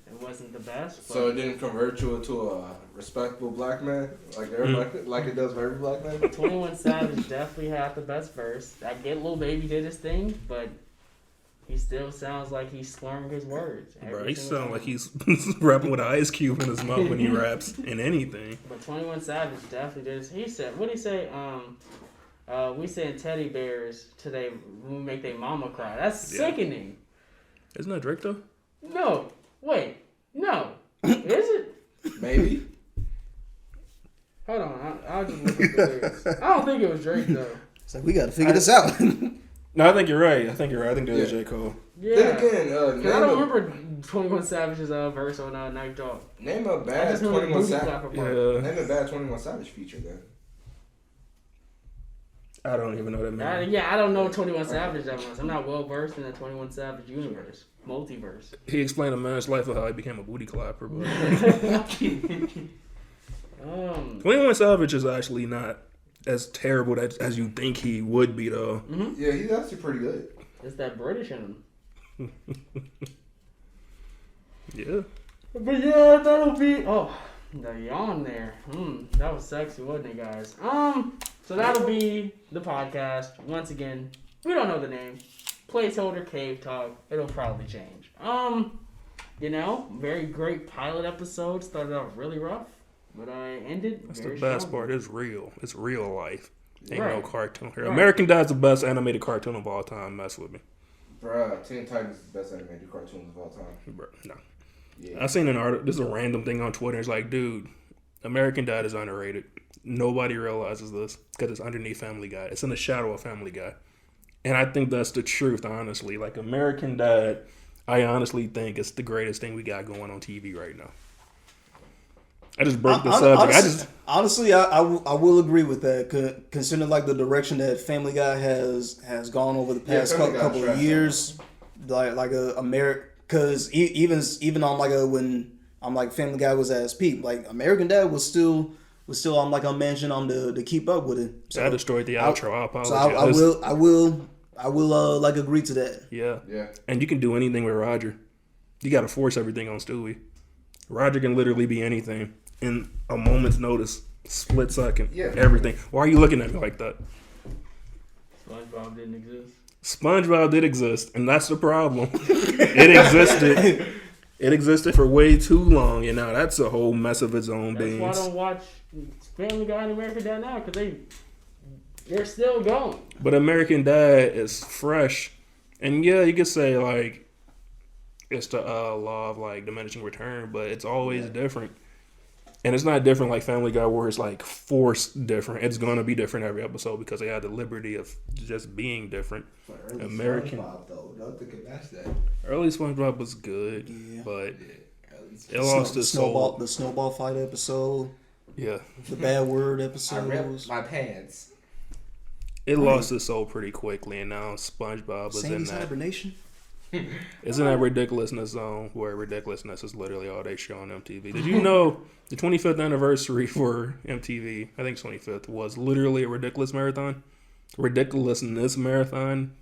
It wasn't the best. But So it didn't convert you into a respectable black man, like everybody, like it does for every black man. 21 Savage definitely had the best verse. I get Lil Baby did his thing, but he still sounds like he's slurring his words. Bro, every he single sound like time. he's rapping with an ice cube in his mouth when he raps in anything. But 21 Savage definitely did his. He said, what did he say? We send teddy bears to they we make their mama cry. That's sickening. Isn't that Drake though? No, wait, no, is it? Maybe. Hold on, I'll just look at the lyrics. I don't think it was Drake though. It's like we got to figure this out. No, I think you're right. I think that is J. Cole. Yeah. Then again, Cause I don't remember 21 Savage's verse on Night Dog. name a I bad just remember 21 Booty Savage. Clapper part. Yeah, Name a bad 21 Savage feature then. I don't even know that man. I don't know 21 Savage that much. I'm not well versed in the 21 Savage universe, multiverse. He explained a man's life of how he became a booty clapper. But 21 Savage is actually not as terrible as you think he would be though. Yeah, he's actually pretty good. It's that British in him. Yeah. But yeah, that'll be. Oh, the yawn there. That was sexy, wasn't it, guys? So that'll be the podcast. Once again, we don't know the name. Placeholder Cave Talk. It'll probably change. Very great pilot episode. Started off really rough, but I ended. That's very the best strong. part. It's real. It's real life. Ain't Right. no cartoon here. Right. American Dad's the best animated cartoon of all time. Mess with me. Bruh, Teen Titans is the best animated cartoons of all time. Bro, no. Yeah. I seen an article. This is a random thing on Twitter. It's like, dude, American Dad is underrated. Nobody realizes this because it's underneath Family Guy. It's in the shadow of Family Guy. And I think that's the truth, honestly. Like American Dad, I honestly think it's the greatest thing we got going on TV right now. I just broke the subject. Honestly, I will agree with that. Considering like the direction that Family Guy has gone over the past couple of years, like America. Because even on like when I'm like Family Guy was at its peak, like American Dad was still on like a mansion on to keep up with it. So I destroyed the outro. I apologize. So I will like agree to that. Yeah. And you can do anything with Roger. You got to force everything on Stewie. Roger can literally be anything in a moment's notice, split second. Yeah. Everything. Why are you looking at me like that? SpongeBob didn't exist. SpongeBob did exist, and that's the problem. It existed. It existed for way too long, and now that's a whole mess of its own beings. That's why I don't watch Family Guy and American Dad now, because they're still going. But American Dad is fresh, and yeah, you could say like it's the law of like diminishing return, but it's always different. And it's not different like Family Guy where it's like forced different. It's going to be different every episode because they had the liberty of just being different. American SpongeBob, though, don't think it matched that. Early SpongeBob was good, but it lost its soul. The snowball fight episode. Yeah. The bad word episode. I ripped my pants. It lost its soul pretty quickly, and now SpongeBob is in that. Hibernation? It's in that ridiculousness zone where ridiculousness is literally all they show on MTV. Did you know the 25th anniversary for MTV, I think 25th, was literally a ridiculousness marathon?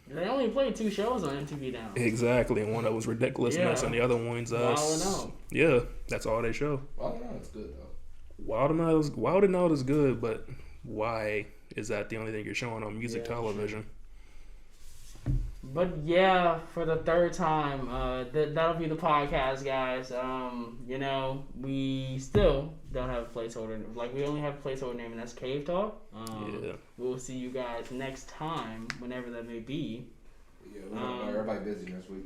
They only played 2 shows on MTV now. Exactly, and one that was ridiculousness, and the other one's us. Yeah, that's all they show. Wild 'N Out is good though. Wild 'N Out is good, but why is that the only thing you're showing on music television? But yeah, for the third time, that'll be the podcast, guys. We still don't have a placeholder. Like, we only have a placeholder name, and that's Cave Talk. We'll see you guys next time, whenever that may be. Yeah, we're gonna everybody busy next week.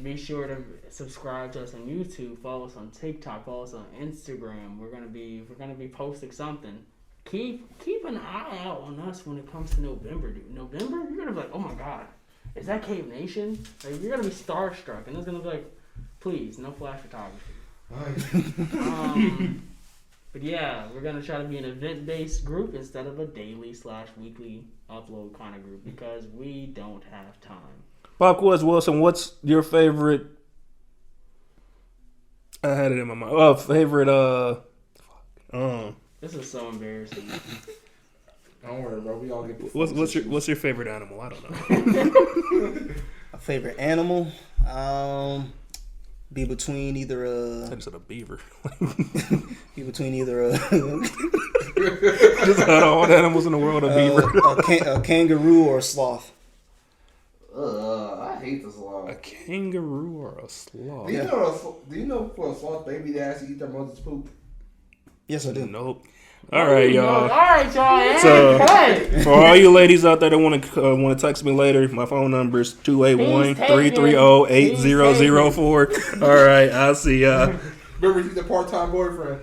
Be sure to subscribe to us on YouTube, follow us on TikTok, follow us on Instagram. We're gonna be posting something. Keep an eye out on us when it comes to November, dude. November, you're gonna be like, oh my god. Is that CaveNation? Like, you're gonna be starstruck, and it's gonna be like, please, no flash photography. But yeah, we're gonna try to be an event-based group instead of a daily/weekly upload kind of group because we don't have time. Bob Wilson, what's your favorite? I had it in my mind. Oh, favorite. This is so embarrassing. Don't worry, bro. We all get. What's your favorite animal? I don't know. A favorite animal, be between either I just said a beaver. be between either just out of all the animals in the world, a beaver, a kangaroo or a sloth. I hate the sloth. A kangaroo or a sloth? Do you know for a sloth baby they actually eat their mother's poop? Yes, I do. Nope. All right, y'all. So, for all you ladies out there that want to text me later, my phone number is 281-330-8004. All right, I'll see y'all. Remember, he's a part-time boyfriend.